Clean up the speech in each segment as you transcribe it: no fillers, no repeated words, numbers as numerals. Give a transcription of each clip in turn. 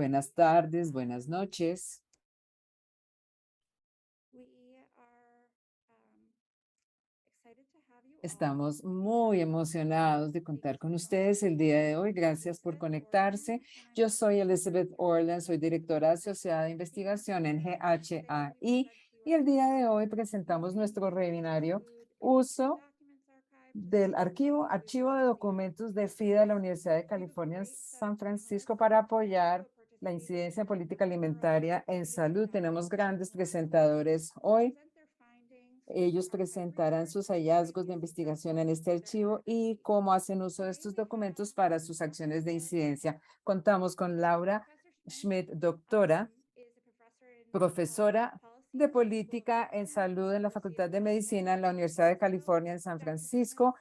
Buenas tardes, buenas noches. Estamos muy emocionados de contar con ustedes el día de hoy. Gracias por conectarse. Yo soy Elizabeth Orland, soy directora asociada de investigación en GHAI y el día de hoy presentamos nuestro webinario Uso del archivo de documentos de FIDA de la Universidad de California en San Francisco para apoyar la incidencia en política alimentaria en salud. Tenemos grandes presentadores hoy. Ellos presentarán sus hallazgos de investigación en este archivo y cómo hacen uso de estos documentos para sus acciones de incidencia. Contamos con Laura Schmidt, doctora, profesora de política en salud en la Facultad de Medicina en la Universidad de California en San Francisco.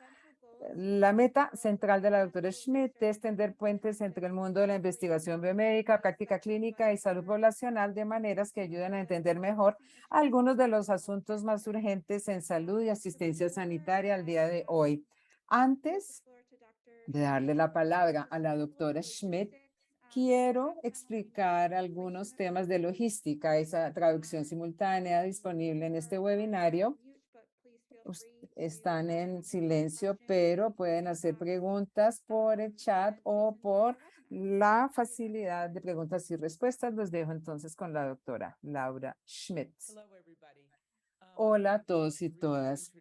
La meta central de la doctora Schmidt es tender puentes entre el mundo de la investigación biomédica, práctica clínica y salud poblacional de maneras que ayuden a entender mejor algunos de los asuntos más urgentes en salud y asistencia sanitaria al día de hoy. Antes de darle la palabra a la doctora Schmidt, quiero explicar algunos temas de logística, esa traducción simultánea disponible en este webinario. Están en silencio, pero pueden hacer preguntas por el chat o por la facilidad de preguntas y respuestas. Los dejo entonces con la doctora Laura Schmidt. Hola a todos y todas.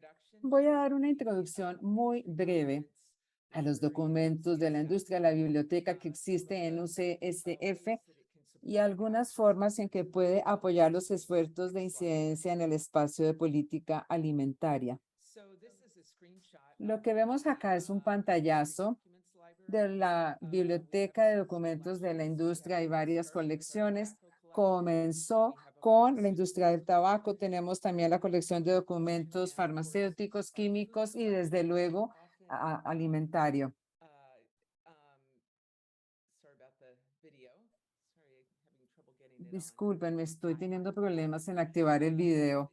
Voy a dar una introducción muy breve a los documentos de la industria de la biblioteca que existe en UCSF y algunas formas en que puede apoyar los esfuerzos de incidencia en el espacio de política alimentaria. Lo que vemos acá es un pantallazo de la biblioteca de documentos de la industria. Hay varias colecciones. Comenzó con la industria del tabaco. Tenemos también la colección de documentos farmacéuticos, químicos y desde luego alimentario. Disculpen, estoy teniendo problemas en activar el video.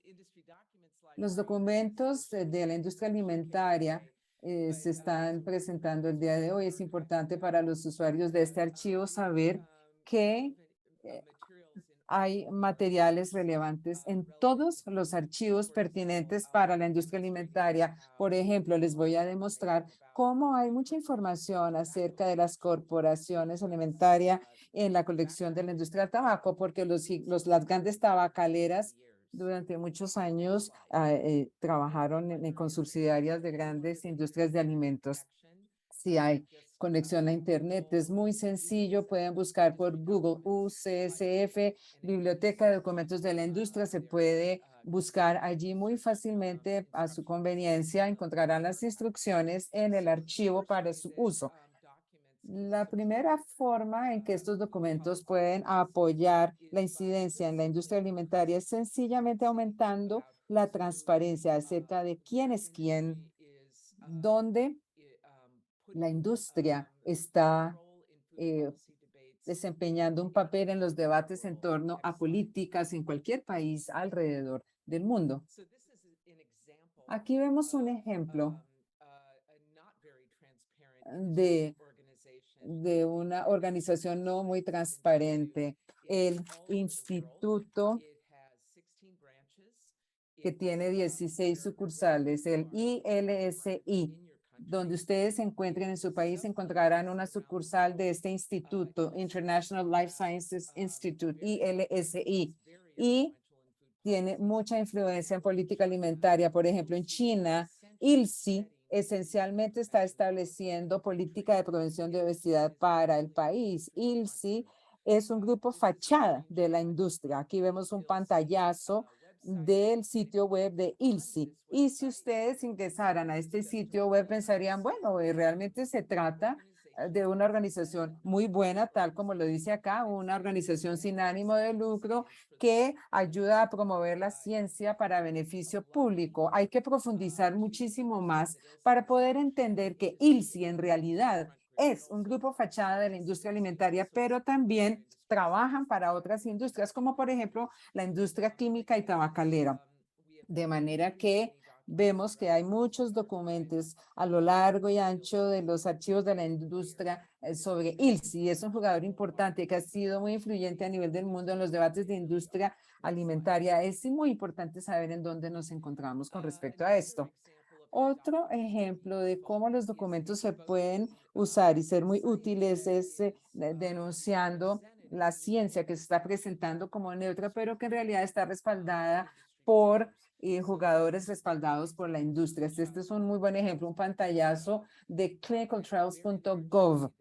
Los documentos de la industria alimentaria se están presentando el día de hoy. Es importante para los usuarios de este archivo saber que hay materiales relevantes en todos los archivos pertinentes para la industria alimentaria. Por ejemplo, les voy a demostrar cómo hay mucha información acerca de las corporaciones alimentarias en la colección de la industria del tabaco, porque las grandes tabacaleras durante muchos años trabajaron con subsidiarias de grandes industrias de alimentos. Si hay conexión a Internet, es muy sencillo. Pueden buscar por Google UCSF, Biblioteca de Documentos de la Industria. Se puede buscar allí muy fácilmente a su conveniencia. Encontrarán las instrucciones en el archivo para su uso. La primera forma en que estos documentos pueden apoyar la incidencia en la industria alimentaria es sencillamente aumentando la transparencia acerca de quién es quién, dónde la industria está desempeñando un papel en los debates en torno a políticas en cualquier país alrededor del mundo. Aquí vemos un ejemplo de una organización no muy transparente, el instituto que tiene 16 sucursales, el ILSI. Donde ustedes se encuentren en su país, encontrarán una sucursal de este instituto, International Life Sciences Institute, ILSI, y tiene mucha influencia en política alimentaria. Por ejemplo, en China, ILSI esencialmente está estableciendo política de prevención de obesidad para el país. ILSI es un grupo fachada de la industria. Aquí vemos un pantallazo del sitio web de ILSI. Y si ustedes ingresaran a este sitio web, pensarían, bueno, realmente se trata de una organización muy buena, tal como lo dice acá, una organización sin ánimo de lucro que ayuda a promover la ciencia para beneficio público. Hay que profundizar muchísimo más para poder entender que ILSI en realidad es un grupo fachada de la industria alimentaria, pero también trabajan para otras industrias, como por ejemplo la industria química y tabacalera. De manera que vemos que hay muchos documentos a lo largo y ancho de los archivos de la industria sobre ILSI. Es un jugador importante que ha sido muy influyente a nivel del mundo en los debates de industria alimentaria. Es muy importante saber en dónde nos encontramos con respecto a esto. Otro ejemplo de cómo los documentos se pueden usar y ser muy útiles es denunciando la ciencia que se está presentando como neutra, pero que en realidad está respaldada por jugadores respaldados por la industria. Este es un muy buen ejemplo, un pantallazo de clinicaltrials.gov.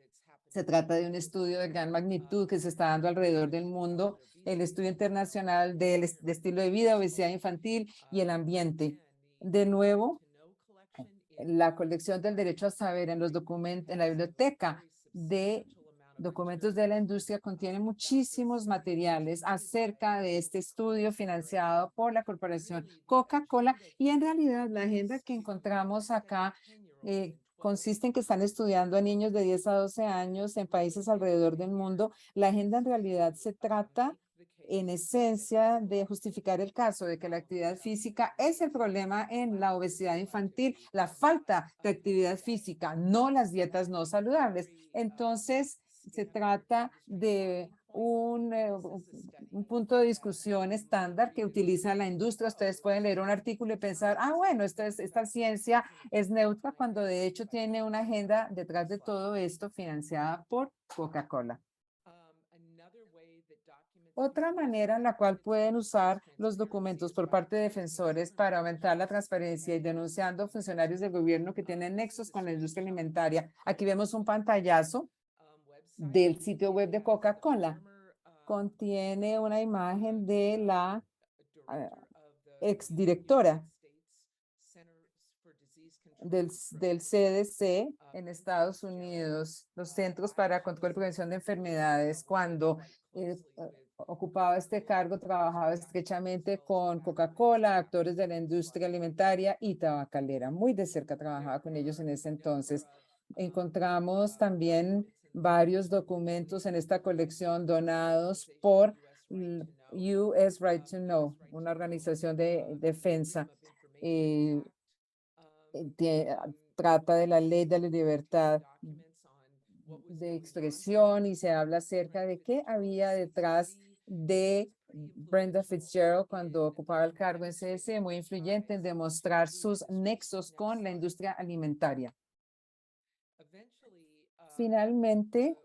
Se trata de un estudio de gran magnitud que se está dando alrededor del mundo, el estudio internacional de estilo de vida, obesidad infantil y el ambiente. De nuevo, la colección del derecho a saber en los documentos, en la biblioteca de documentos de la industria contiene muchísimos materiales acerca de este estudio financiado por la corporación Coca-Cola y en realidad la agenda que encontramos acá consiste en que están estudiando a niños de 10 a 12 años en países alrededor del mundo. La agenda en realidad se trata en esencia de justificar el caso de que la actividad física es el problema en la obesidad infantil, la falta de actividad física, no las dietas no saludables. Entonces, se trata de un punto de discusión estándar que utiliza la industria. Ustedes pueden leer un artículo y pensar, bueno, esta ciencia es neutra cuando de hecho tiene una agenda detrás de todo esto financiada por Coca-Cola. Otra manera en la cual pueden usar los documentos por parte de defensores para aumentar la transparencia y denunciando funcionarios del gobierno que tienen nexos con la industria alimentaria. Aquí vemos un pantallazo del sitio web de Coca-Cola. Contiene una imagen de la exdirectora del CDC en Estados Unidos, los Centros para Control y Prevención de Enfermedades, cuando ocupaba este cargo, trabajaba estrechamente con Coca-Cola, actores de la industria alimentaria y tabacalera. Muy de cerca trabajaba con ellos en ese entonces. Encontramos también varios documentos en esta colección donados por US Right to Know, una organización de defensa. Trata de la ley de la libertad de expresión y se habla acerca de qué había detrás de Brenda Fitzgerald cuando ocupaba el cargo en CDC, muy influyente en demostrar sus nexos con la industria alimentaria. Finalmente,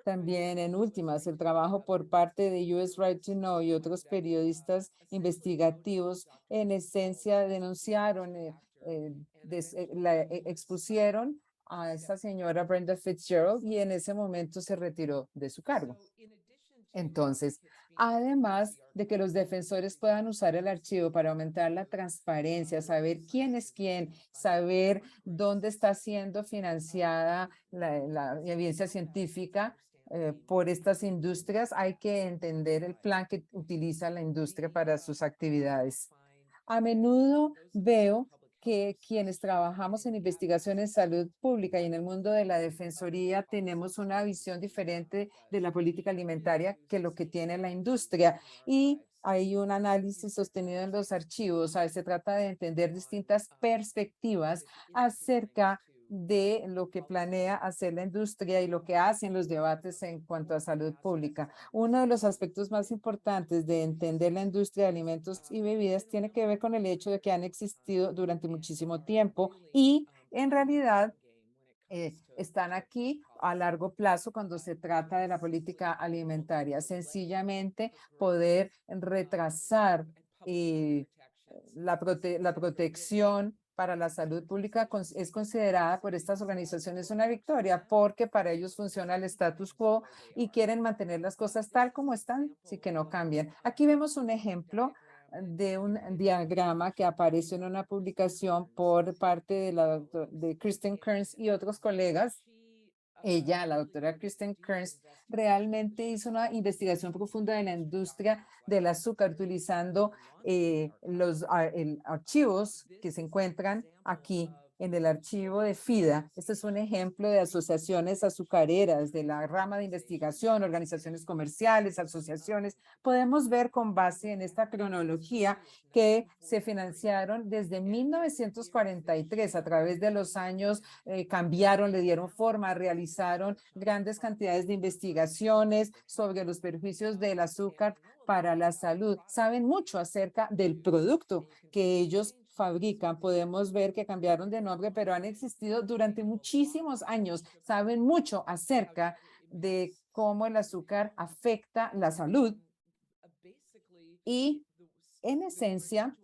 también en últimas, el trabajo por parte de US Right to Know y otros periodistas investigativos en esencia denunciaron, expusieron a esta señora Brenda Fitzgerald y en ese momento se retiró de su cargo. Entonces, además de que los defensores puedan usar el archivo para aumentar la transparencia, saber quién es quién, saber dónde está siendo financiada la evidencia científica por estas industrias, hay que entender el plan que utiliza la industria para sus actividades. A menudo veo que quienes trabajamos en investigación en salud pública y en el mundo de la defensoría tenemos una visión diferente de la política alimentaria que lo que tiene la industria. Y hay un análisis sostenido en los archivos. Se trata de entender distintas perspectivas acerca de lo que planea hacer la industria y lo que hacen los debates en cuanto a salud pública. Uno de los aspectos más importantes de entender la industria de alimentos y bebidas tiene que ver con el hecho de que han existido durante muchísimo tiempo y en realidad están aquí a largo plazo cuando se trata de la política alimentaria. Sencillamente poder retrasar la protección para la salud pública es considerada por estas organizaciones una victoria porque para ellos funciona el status quo y quieren mantener las cosas tal como están, así que no cambian. Aquí vemos un ejemplo de un diagrama que apareció en una publicación por parte de Kristen Kearns y otros colegas. Ella, la doctora Kristen Kearns, realmente hizo una investigación profunda de la industria del azúcar utilizando los archivos que se encuentran aquí en el archivo de FIDA. Este es un ejemplo de asociaciones azucareras de la rama de investigación, organizaciones comerciales, asociaciones. Podemos ver con base en esta cronología que se financiaron desde 1943 a través de los años, cambiaron, le dieron forma, realizaron grandes cantidades de investigaciones sobre los perjuicios del azúcar para la salud. Saben mucho acerca del producto que ellos fabrican. Podemos ver que cambiaron de nombre, pero han existido durante muchísimos años. Saben mucho acerca de cómo el azúcar afecta la salud y, en esencia,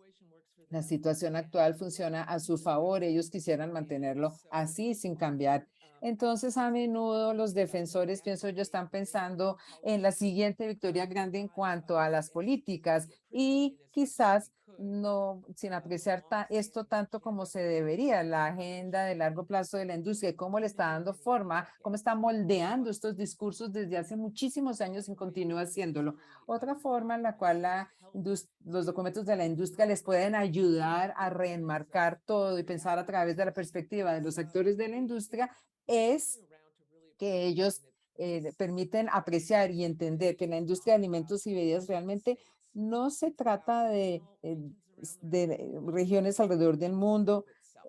la situación actual funciona a su favor. Ellos quisieran mantenerlo así, sin cambiar. Entonces, a menudo los defensores, pienso yo, están pensando en la siguiente victoria grande en cuanto a las políticas y quizás no, sin apreciar esto tanto como se debería, la agenda de largo plazo de la industria y cómo le está dando forma, cómo está moldeando estos discursos desde hace muchísimos años y continúa haciéndolo. Otra forma en la cual los documentos de la industria les pueden ayudar a reenmarcar todo y pensar a través de la perspectiva de los actores de la industria es que ellos permiten apreciar y entender que la industria de alimentos y bebidas realmente no se trata de regiones alrededor del mundo,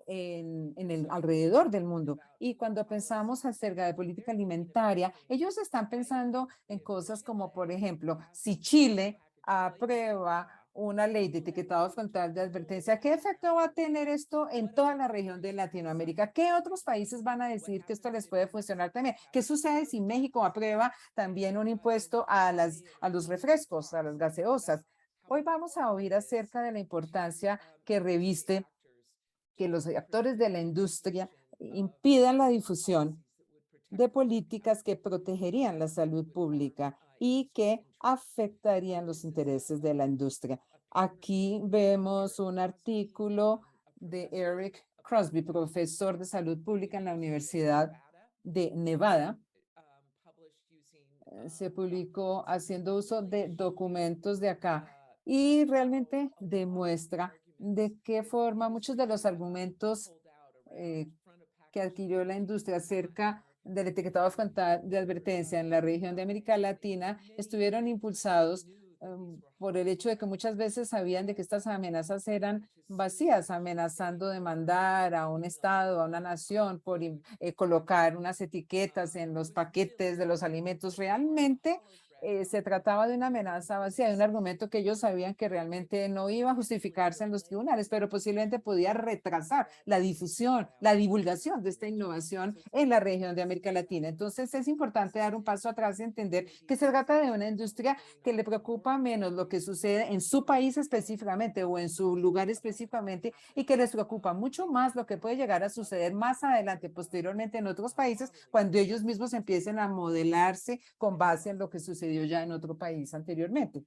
en el alrededor del mundo. Y cuando pensamos acerca de política alimentaria, ellos están pensando en cosas como, por ejemplo, si Chile aprueba una ley de etiquetado frontal de advertencia, ¿qué efecto va a tener esto en toda la región de Latinoamérica? ¿Qué otros países van a decir que esto les puede funcionar también? ¿Qué sucede si México aprueba también un impuesto a los refrescos, a las gaseosas? Hoy vamos a oír acerca de la importancia que reviste que los actores de la industria impidan la difusión de políticas que protegerían la salud pública y que afectarían los intereses de la industria. Aquí vemos un artículo de Eric Crosby, profesor de salud pública en la Universidad de Nevada. Se publicó haciendo uso de documentos de acá y realmente demuestra de qué forma muchos de los argumentos que adquirió la industria acerca del etiquetado frontal de advertencia en la región de América Latina estuvieron impulsados por el hecho de que muchas veces sabían de que estas amenazas eran vacías, amenazando demandar a un estado, a una nación por colocar unas etiquetas en los paquetes de los alimentos. Realmente se trataba de una amenaza vacía, de un argumento que ellos sabían que realmente no iba a justificarse en los tribunales, pero posiblemente podía retrasar la difusión, la divulgación de esta innovación en la región de América Latina. Entonces es importante dar un paso atrás y entender que se trata de una industria que le preocupa menos lo que sucede en su país específicamente o en su lugar específicamente y que les preocupa mucho más lo que puede llegar a suceder más adelante, posteriormente en otros países, cuando ellos mismos empiecen a modelarse con base en lo que sucedió ya en otro país anteriormente.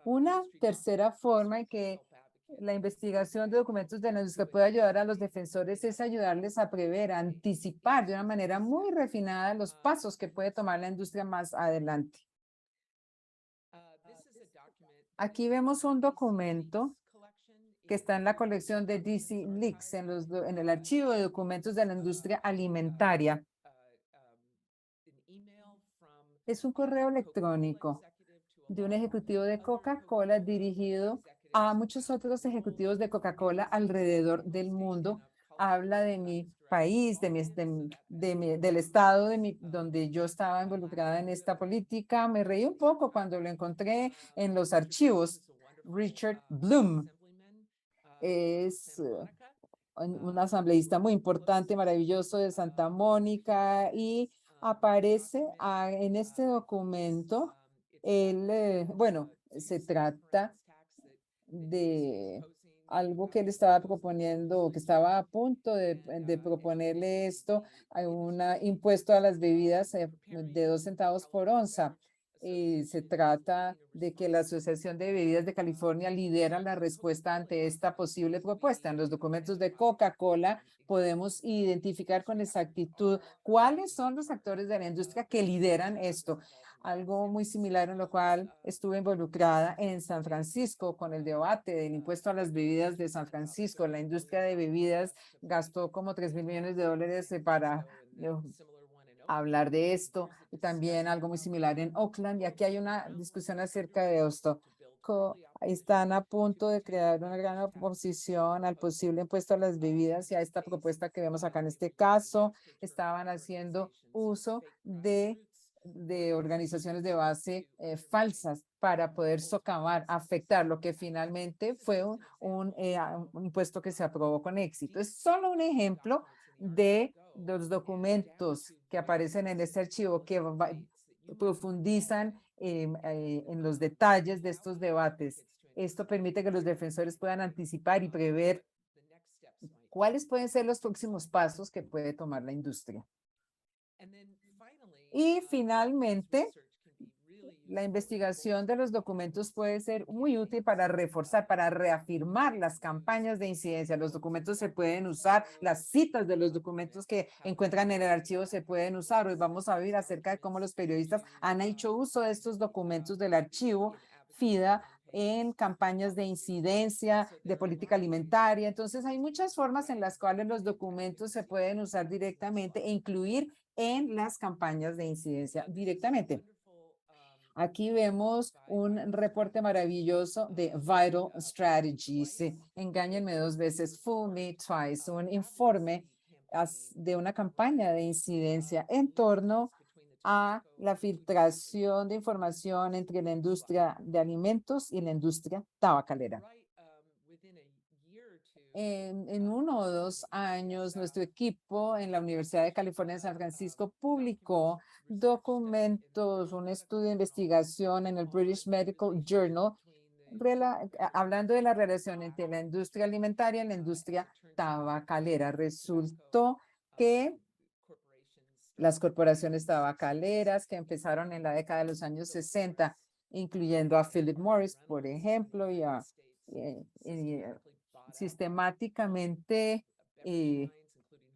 Una tercera forma en que la investigación de documentos de la industria puede ayudar a los defensores es ayudarles a prever, a anticipar de una manera muy refinada los pasos que puede tomar la industria más adelante. Aquí vemos un documento que está en la colección de DC Leaks en el archivo de documentos de la industria alimentaria. Es un correo electrónico de un ejecutivo de Coca-Cola dirigido a muchos otros ejecutivos de Coca-Cola alrededor del mundo. Habla de mi país, del estado donde yo estaba involucrada en esta política. Me reí un poco cuando lo encontré en los archivos. Richard Bloom es un asambleísta muy importante, maravilloso de Santa Mónica y aparece en este documento. Bueno, se trata de algo que él estaba proponiendo o que estaba a punto de proponerle esto a un impuesto a las bebidas de 2 centavos por onza. Se trata de que la Asociación de Bebidas de California lidera la respuesta ante esta posible propuesta. En los documentos de Coca-Cola podemos identificar con exactitud cuáles son los actores de la industria que lideran esto. algo muy similar en lo cual estuve involucrada en San Francisco con el debate del impuesto a las bebidas de San Francisco. La industria de bebidas gastó como $3.000 millones para hablar de esto, y también algo muy similar en Oakland. Y aquí hay una discusión acerca de esto. Están a punto de crear una gran oposición al posible impuesto a las bebidas y a esta propuesta que vemos acá en este caso. Estaban haciendo uso de organizaciones de base falsas para poder socavar, afectar lo que finalmente fue un impuesto que se aprobó con éxito. Es solo un ejemplo de los documentos que aparecen en este archivo que profundizan en los detalles de estos debates. Esto permite que los defensores puedan anticipar y prever cuáles pueden ser los próximos pasos que puede tomar la industria. Y finalmente, la investigación de los documentos puede ser muy útil para reforzar, para reafirmar las campañas de incidencia. Los documentos se pueden usar, las citas de los documentos que encuentran en el archivo se pueden usar. Hoy vamos a ver acerca de cómo los periodistas han hecho uso de estos documentos del archivo FIDA en campañas de incidencia, de política alimentaria. Entonces, hay muchas formas en las cuales los documentos se pueden usar directamente e incluir en las campañas de incidencia directamente. Aquí vemos un reporte maravilloso de Vital Strategies. Engáñenme dos veces, fool me twice. Un informe de una campaña de incidencia en torno a la filtración de información entre la industria de alimentos y la industria tabacalera. En 1 o 2 años, nuestro equipo en la Universidad de California en San Francisco publicó documentos, un estudio de investigación en el British Medical Journal, hablando de la relación entre la industria alimentaria y la industria tabacalera. Resultó que las corporaciones tabacaleras que empezaron en la década de los años 60, incluyendo a Philip Morris, por ejemplo, y sistemáticamente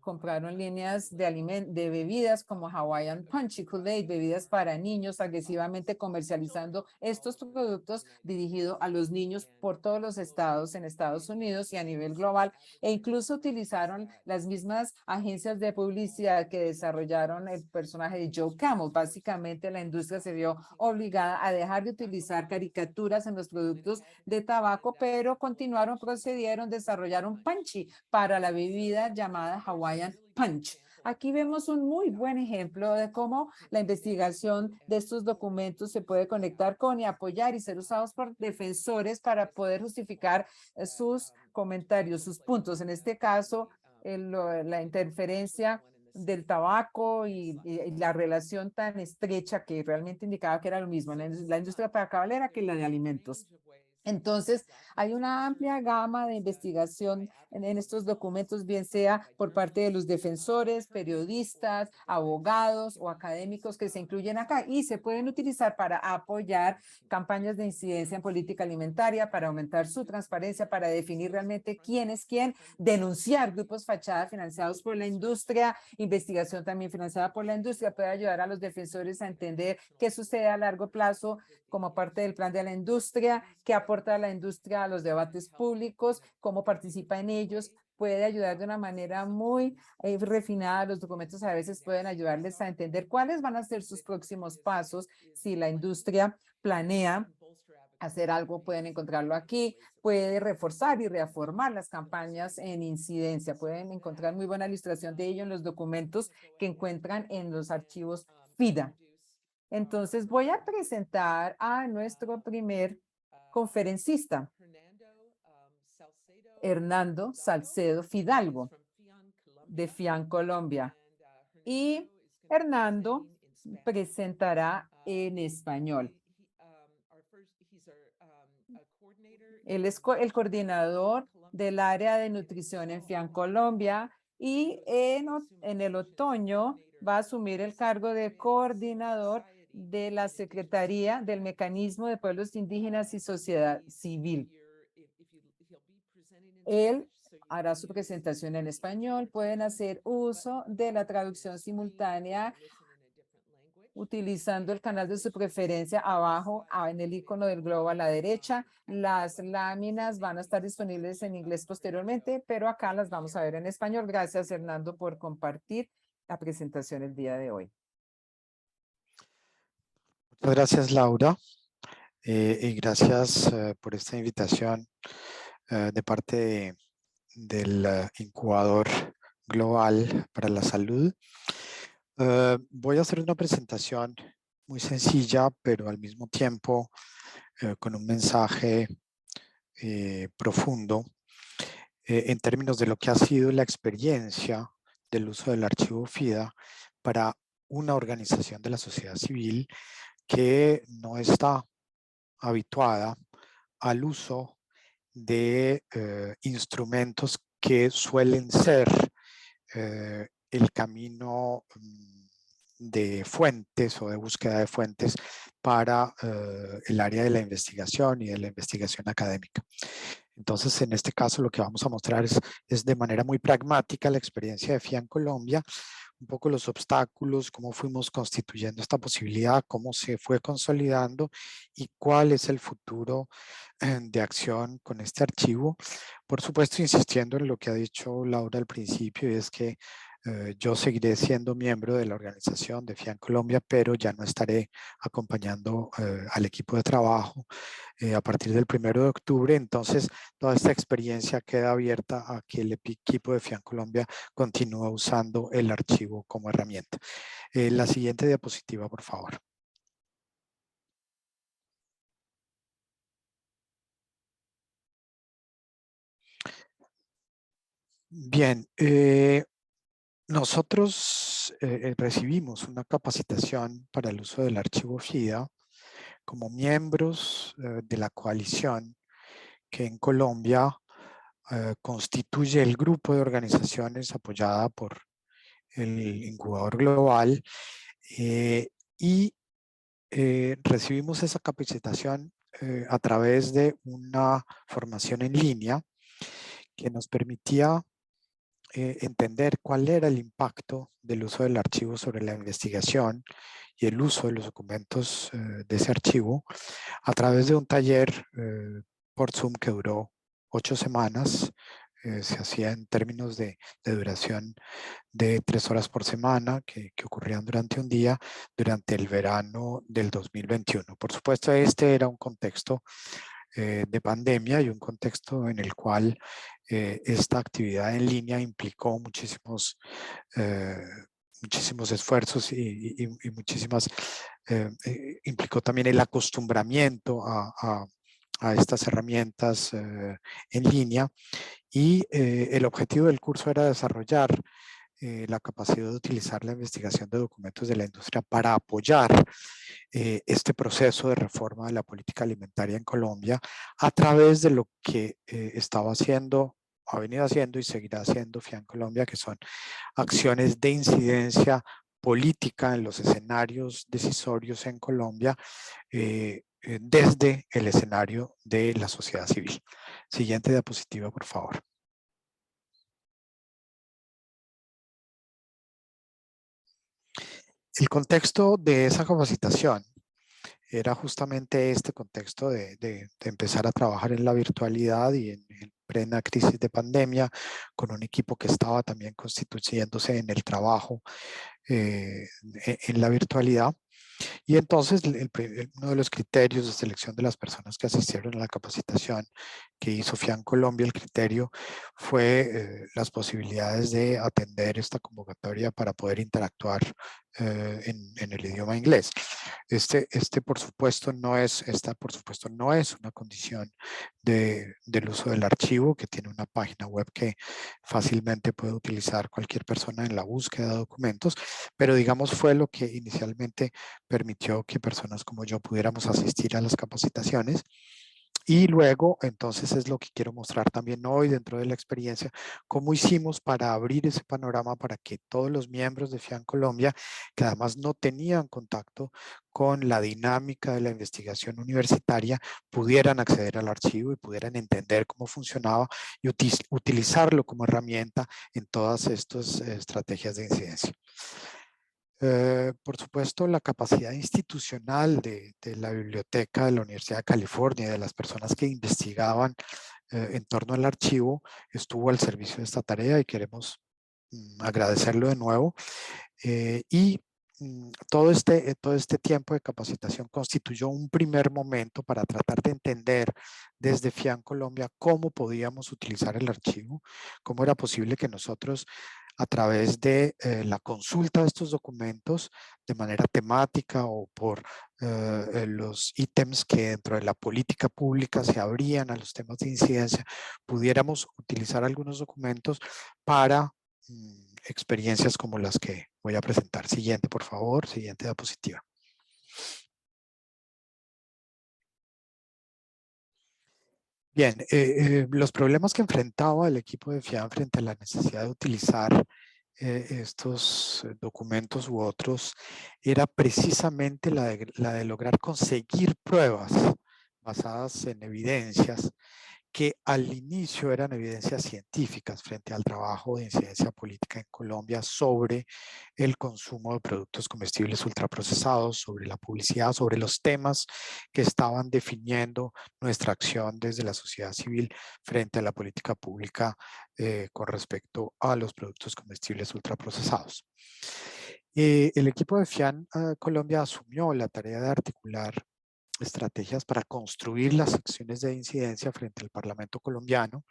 compraron líneas de bebidas como Hawaiian Punch y Kool-Aid, bebidas para niños, agresivamente comercializando estos productos dirigidos a los niños por todos los estados en Estados Unidos y a nivel global, e incluso utilizaron las mismas agencias de publicidad que desarrollaron el personaje de Joe Camel. Básicamente, la industria se vio obligada a dejar de utilizar caricaturas en los productos de tabaco, pero procedieron, desarrollaron Punchy para la bebida llamada Hawaiian Punch. Aquí vemos un muy buen ejemplo de cómo la investigación de estos documentos se puede conectar con y apoyar y ser usados por defensores para poder justificar sus comentarios, sus puntos. En este caso, la interferencia del tabaco y la relación tan estrecha que realmente indicaba que era lo mismo en la industria tabacalera que la de alimentos. Entonces, hay una amplia gama de investigación en estos documentos, bien sea por parte de los defensores, periodistas, abogados o académicos que se incluyen acá y se pueden utilizar para apoyar campañas de incidencia en política alimentaria, para aumentar su transparencia, para definir realmente quién es quién, denunciar grupos fachada financiados por la industria, investigación también financiada por la industria, puede ayudar a los defensores a entender qué sucede a largo plazo como parte del plan de la industria, qué aporta la industria a los debates públicos, cómo participa en ellos, puede ayudar de una manera muy refinada. Los documentos a veces pueden ayudarles a entender cuáles van a ser sus próximos pasos si la industria planea hacer algo, pueden encontrarlo aquí, puede reforzar y reafirmar las campañas en incidencia, pueden encontrar muy buena ilustración de ello en los documentos que encuentran en los archivos FIDA. Entonces voy a presentar a nuestro primer conferencista, Hernando Salcedo Fidalgo, de FIAN Colombia. Y Hernando presentará en español. Él es el coordinador del área de nutrición en FIAN Colombia y en el otoño va a asumir el cargo de coordinador de la Secretaría del Mecanismo de Pueblos Indígenas y Sociedad Civil. Él hará su presentación en español. Pueden hacer uso de la traducción simultánea utilizando el canal de su preferencia abajo en el icono del globo a la derecha. Las láminas van a estar disponibles en inglés posteriormente, pero acá las vamos a ver en español. Gracias, Hernando, por compartir la presentación el día de hoy. Muchas gracias, Laura, y gracias por esta invitación de parte del incubador global para la salud. Voy a hacer una presentación muy sencilla, pero al mismo tiempo con un mensaje profundo en términos de lo que ha sido la experiencia del uso del archivo FIDA para una organización de la sociedad civil que no está habituada al uso de instrumentos que suelen ser el camino de fuentes o de búsqueda de fuentes para el área de la investigación y de la investigación académica. Entonces, en este caso, lo que vamos a mostrar es de manera muy pragmática la experiencia de FIA en Colombia, un poco los obstáculos, cómo fuimos constituyendo esta posibilidad, cómo se fue consolidando y cuál es el futuro de acción con este archivo. Por supuesto, insistiendo en lo que ha dicho Laura al principio, y es que yo seguiré siendo miembro de la organización de FIA en Colombia, pero ya no estaré acompañando al equipo de trabajo a partir del 1 de octubre. Entonces, toda esta experiencia queda abierta a que el equipo de FIA en Colombia continúe usando el archivo como herramienta. La siguiente diapositiva, por favor. Bien, nosotros recibimos una capacitación para el uso del archivo FIDA como miembros de la coalición que en Colombia constituye el grupo de organizaciones apoyada por el incubador global y recibimos esa capacitación a través de una formación en línea que nos permitía entender cuál era el impacto del uso del archivo sobre la investigación y el uso de los documentos de ese archivo a través de un taller por Zoom que duró 8 semanas. Se hacía en términos de duración de 3 horas por semana que ocurrían durante un día durante el verano del 2021. Por supuesto, este era un contexto de pandemia y un contexto en el cual esta actividad en línea implicó muchísimos esfuerzos y muchísimas, implicó también el acostumbramiento a estas herramientas en línea y el objetivo del curso era desarrollar la capacidad de utilizar la investigación de documentos de la industria para apoyar este proceso de reforma de la política alimentaria en Colombia a través de lo que estaba haciendo, ha venido haciendo y seguirá haciendo FIA en Colombia, que son acciones de incidencia política en los escenarios decisorios en Colombia desde el escenario de la sociedad civil. Siguiente diapositiva, por favor. El contexto de esa capacitación era justamente este contexto de empezar a trabajar en la virtualidad y en plena crisis de pandemia, con un equipo que estaba también constituyéndose en el trabajo en la virtualidad. Y entonces uno de los criterios de selección de las personas que asistieron a la capacitación que hizo FIAN Colombia, el criterio fue las posibilidades de atender esta convocatoria para poder interactuar en el idioma inglés. Esta por supuesto no es una condición del uso del archivo, que tiene una página web que fácilmente puede utilizar cualquier persona en la búsqueda de documentos, pero digamos fue lo que inicialmente permitió que personas como yo pudiéramos asistir a las capacitaciones. Y luego, entonces es lo que quiero mostrar también hoy dentro de la experiencia, cómo hicimos para abrir ese panorama para que todos los miembros de FIAN Colombia, que además no tenían contacto con la dinámica de la investigación universitaria, pudieran acceder al archivo y pudieran entender cómo funcionaba y utilizarlo como herramienta en todas estas estrategias de incidencia. Por supuesto, la capacidad institucional de la biblioteca de la Universidad de California y de las personas que investigaban en torno al archivo estuvo al servicio de esta tarea y queremos agradecerlo de nuevo. Y todo este tiempo de capacitación constituyó un primer momento para tratar de entender desde FIAN Colombia cómo podíamos utilizar el archivo, cómo era posible que nosotros a través de la consulta de estos documentos de manera temática o por los ítems que dentro de la política pública se abrían a los temas de incidencia, pudiéramos utilizar algunos documentos para experiencias como las que voy a presentar. Siguiente, por favor, siguiente diapositiva. Bien, los problemas que enfrentaba el equipo de FIAN frente a la necesidad de utilizar estos documentos u otros era precisamente la de lograr conseguir pruebas basadas en evidencias que al inicio eran evidencias científicas frente al trabajo de incidencia política en Colombia sobre el consumo de productos comestibles ultraprocesados, sobre la publicidad, sobre los temas que estaban definiendo nuestra acción desde la sociedad civil frente a la política pública con respecto a los productos comestibles ultraprocesados. El equipo de FIAN Colombia asumió la tarea de articular estrategias para construir las acciones de incidencia frente al Parlamento colombiano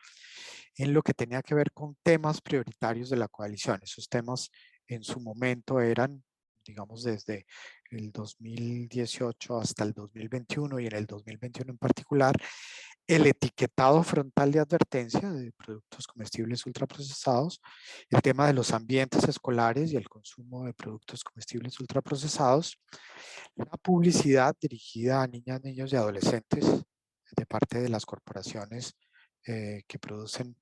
en lo que tenía que ver con temas prioritarios de la coalición. Esos temas en su momento eran, digamos, desde el 2018 hasta el 2021 y en el 2021 en particular, el etiquetado frontal de advertencia de productos comestibles ultraprocesados, el tema de los ambientes escolares y el consumo de productos comestibles ultraprocesados, la publicidad dirigida a niñas, niños y adolescentes de parte de las corporaciones que producen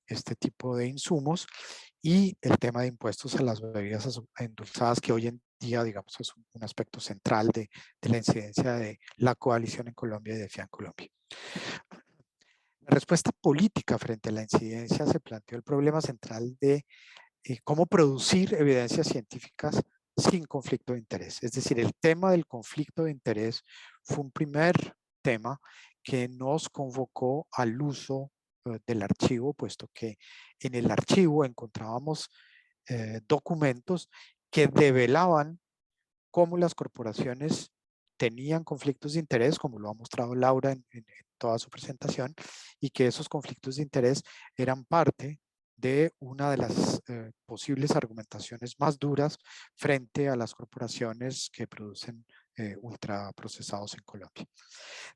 este tipo de insumos y el tema de impuestos a las bebidas endulzadas que hoy en día, digamos, es un aspecto central de la incidencia de la coalición en Colombia y de FIAN Colombia. La respuesta política frente a la incidencia se planteó el problema central de cómo producir evidencias científicas sin conflicto de interés. Es decir, el tema del conflicto de interés fue un primer tema que nos convocó al uso del archivo, puesto que en el archivo encontrábamos documentos que develaban cómo las corporaciones tenían conflictos de interés, como lo ha mostrado Laura en toda su presentación, y que esos conflictos de interés eran parte de una de las posibles argumentaciones más duras frente a las corporaciones que producen ultraprocesados en Colombia.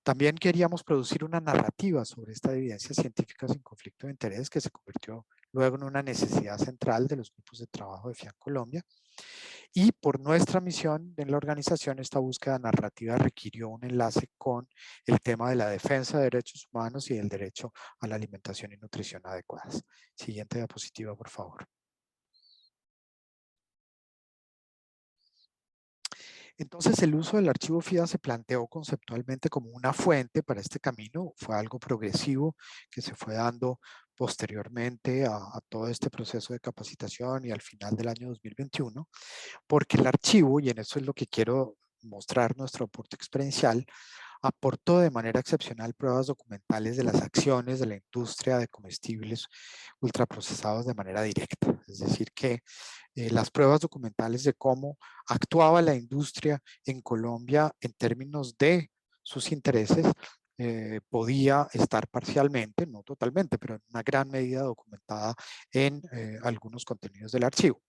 También queríamos producir una narrativa sobre esta evidencia científica sin conflicto de interés que se convirtió luego en una necesidad central de los grupos de trabajo de FIAN Colombia. Y por nuestra misión en la organización, esta búsqueda narrativa requirió un enlace con el tema de la defensa de derechos humanos y el derecho a la alimentación y nutrición adecuadas. Siguiente diapositiva, por favor. Entonces, el uso del archivo FIDA se planteó conceptualmente como una fuente para este camino. Fue algo progresivo que se fue dando posteriormente a todo este proceso de capacitación y al final del año 2021, porque el archivo, y en eso es lo que quiero mostrar nuestro aporte experiencial, aportó de manera excepcional pruebas documentales de las acciones de la industria de comestibles ultraprocesados de manera directa. Es decir, que las pruebas documentales de cómo actuaba la industria en Colombia en términos de sus intereses podía estar parcialmente, no totalmente, pero en una gran medida documentada en algunos contenidos del archivo.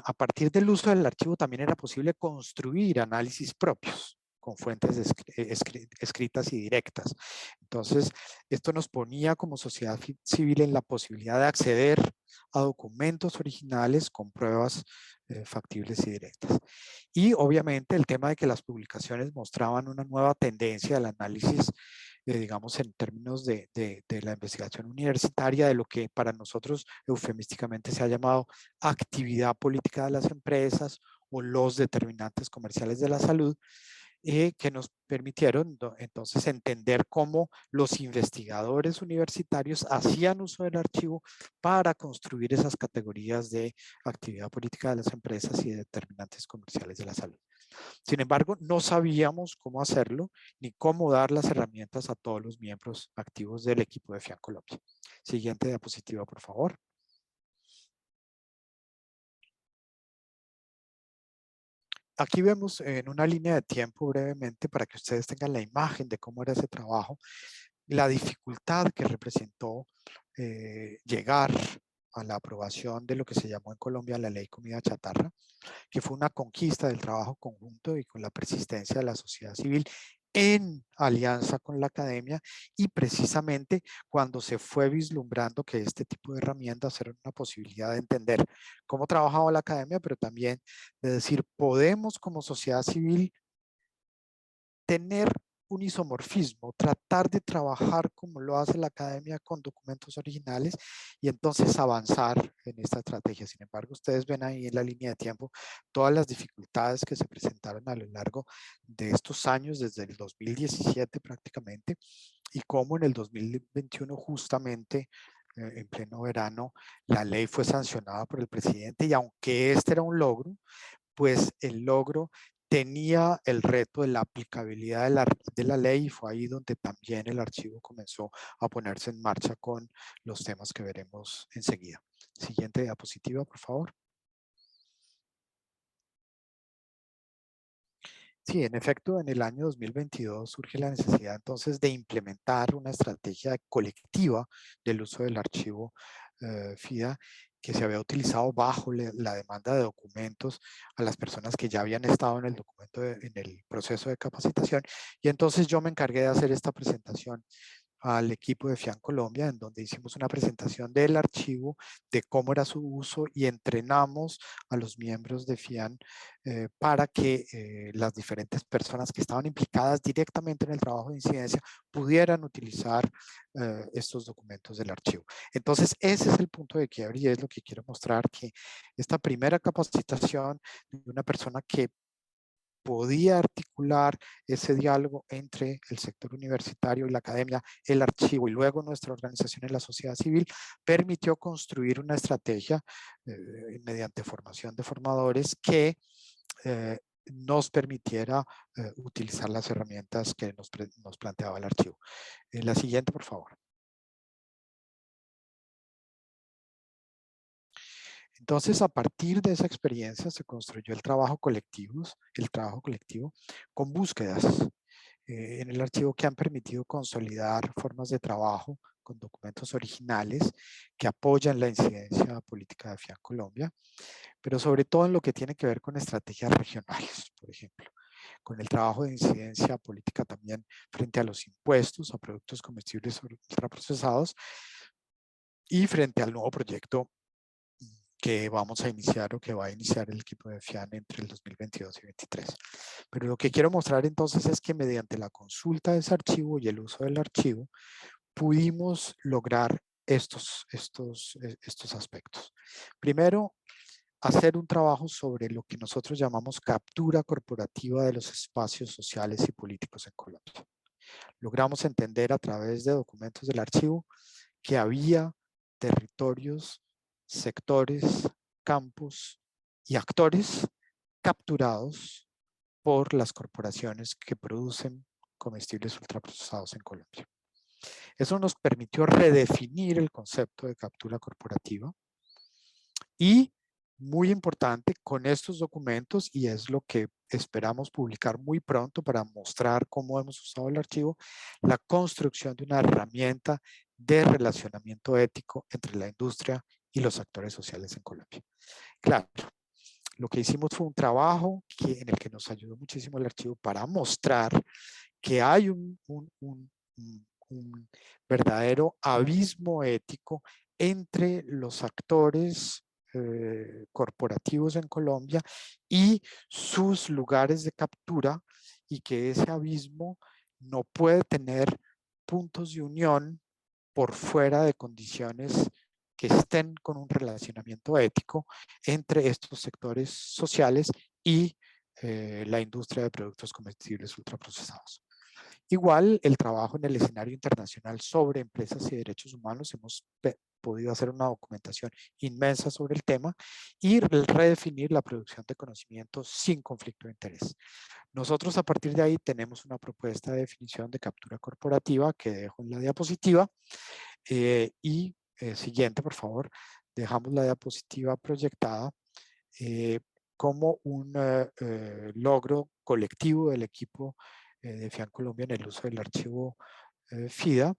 A partir del uso del archivo también era posible construir análisis propios con fuentes escritas y directas. Entonces, esto nos ponía como sociedad civil en la posibilidad de acceder a documentos originales con pruebas factibles y directas. Y obviamente el tema de que las publicaciones mostraban una nueva tendencia al análisis, digamos, en términos de la investigación universitaria, de lo que para nosotros eufemísticamente se ha llamado actividad política de las empresas o los determinantes comerciales de la salud, que nos permitieron entonces entender cómo los investigadores universitarios hacían uso del archivo para construir esas categorías de actividad política de las empresas y de determinantes comerciales de la salud. Sin embargo, no sabíamos cómo hacerlo ni cómo dar las herramientas a todos los miembros activos del equipo de FIAN Colombia. Siguiente diapositiva, por favor. Aquí vemos en una línea de tiempo brevemente para que ustedes tengan la imagen de cómo era ese trabajo, la dificultad que representó llegar a la aprobación de lo que se llamó en Colombia la Ley Comida Chatarra, que fue una conquista del trabajo conjunto y con la persistencia de la sociedad civil en alianza con la academia, y precisamente cuando se fue vislumbrando que este tipo de herramientas eran una posibilidad de entender cómo trabajaba la academia, pero también de decir, podemos como sociedad civil tener un isomorfismo, tratar de trabajar como lo hace la academia con documentos originales y entonces avanzar en esta estrategia. Sin embargo, ustedes ven ahí en la línea de tiempo todas las dificultades que se presentaron a lo largo de estos años, desde el 2017 prácticamente, y cómo en el 2021 justamente en pleno verano la ley fue sancionada por el presidente, y aunque este era un logro, pues el logro tenía el reto de la aplicabilidad de la ley, y fue ahí donde también el archivo comenzó a ponerse en marcha con los temas que veremos enseguida. Siguiente diapositiva, por favor. Sí, en efecto, en el año 2022 surge la necesidad entonces de implementar una estrategia colectiva del uso del archivo FIDA, que se había utilizado bajo la demanda de documentos a las personas que ya habían estado en el documento, en el proceso de capacitación. Y entonces yo me encargué de hacer esta presentación al equipo de FIAN Colombia, en donde hicimos una presentación del archivo, de cómo era su uso, y entrenamos a los miembros de FIAN para que las diferentes personas que estaban implicadas directamente en el trabajo de incidencia pudieran utilizar estos documentos del archivo. Entonces, ese es el punto de quiebre y es lo que quiero mostrar, que esta primera capacitación de una persona que podía articular ese diálogo entre el sector universitario y la academia, el archivo y luego nuestra organización en la sociedad civil, permitió construir una estrategia mediante formación de formadores que nos permitiera utilizar las herramientas que nos planteaba el archivo. La siguiente, por favor. Entonces, a partir de esa experiencia se construyó el trabajo colectivo con búsquedas en el archivo que han permitido consolidar formas de trabajo con documentos originales que apoyan la incidencia política de FIAN Colombia, pero sobre todo en lo que tiene que ver con estrategias regionales, por ejemplo, con el trabajo de incidencia política también frente a los impuestos a productos comestibles ultraprocesados y frente al nuevo proyecto que vamos a iniciar o que va a iniciar el equipo de FIAN entre el 2022 y 2023. Pero lo que quiero mostrar entonces es que mediante la consulta de ese archivo y el uso del archivo, pudimos lograr estos aspectos. Primero, hacer un trabajo sobre lo que nosotros llamamos captura corporativa de los espacios sociales y políticos en Colombia. Logramos entender a través de documentos del archivo que había territorios, sectores, campos y actores capturados por las corporaciones que producen comestibles ultraprocesados en Colombia. Eso nos permitió redefinir el concepto de captura corporativa y, muy importante, con estos documentos, y es lo que esperamos publicar muy pronto para mostrar cómo hemos usado el archivo, la construcción de una herramienta de relacionamiento ético entre la industria y los actores sociales en Colombia. Claro, lo que hicimos fue un trabajo en el que nos ayudó muchísimo el archivo para mostrar que hay un verdadero abismo ético entre los actores corporativos en Colombia y sus lugares de captura, y que ese abismo no puede tener puntos de unión por fuera de condiciones que estén con un relacionamiento ético entre estos sectores sociales y la industria de productos comestibles ultraprocesados. Igual, el trabajo en el escenario internacional sobre empresas y derechos humanos, hemos podido hacer una documentación inmensa sobre el tema y redefinir la producción de conocimiento sin conflicto de interés. Nosotros a partir de ahí tenemos una propuesta de definición de captura corporativa que dejo en la diapositiva. Siguiente, por favor, dejamos la diapositiva proyectada como un logro colectivo del equipo de FIAN Colombia en el uso del archivo FIDA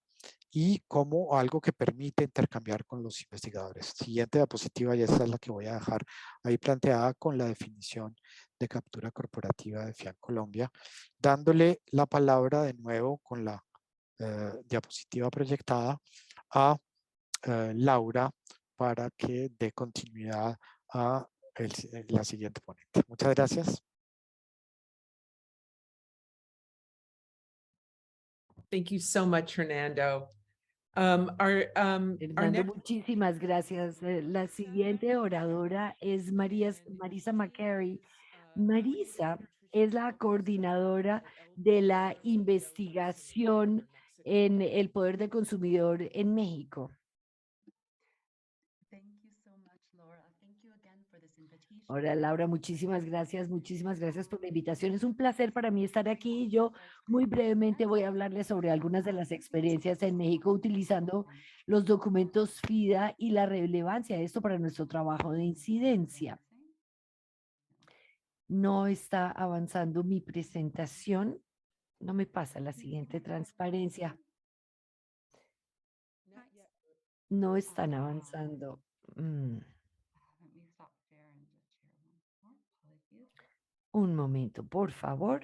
y como algo que permite intercambiar con los investigadores. Siguiente diapositiva, y esta es la que voy a dejar ahí planteada con la definición de captura corporativa de FIAN Colombia, dándole la palabra de nuevo con la diapositiva proyectada a Laura para que dé continuidad a la siguiente ponente. Muchas gracias. Thank you so much, Fernando. Fernando, muchísimas gracias. La siguiente oradora es Marisa McCary. Marisa es la coordinadora de la investigación en el poder del consumidor en México. Ahora, Laura, muchísimas gracias por la invitación. Es un placer para mí estar aquí. Yo muy brevemente voy a hablarles sobre algunas de las experiencias en México utilizando los documentos FIDA y la relevancia de esto para nuestro trabajo de incidencia. No está avanzando mi presentación. No me pasa la siguiente transparencia. No están avanzando. Un momento, por favor.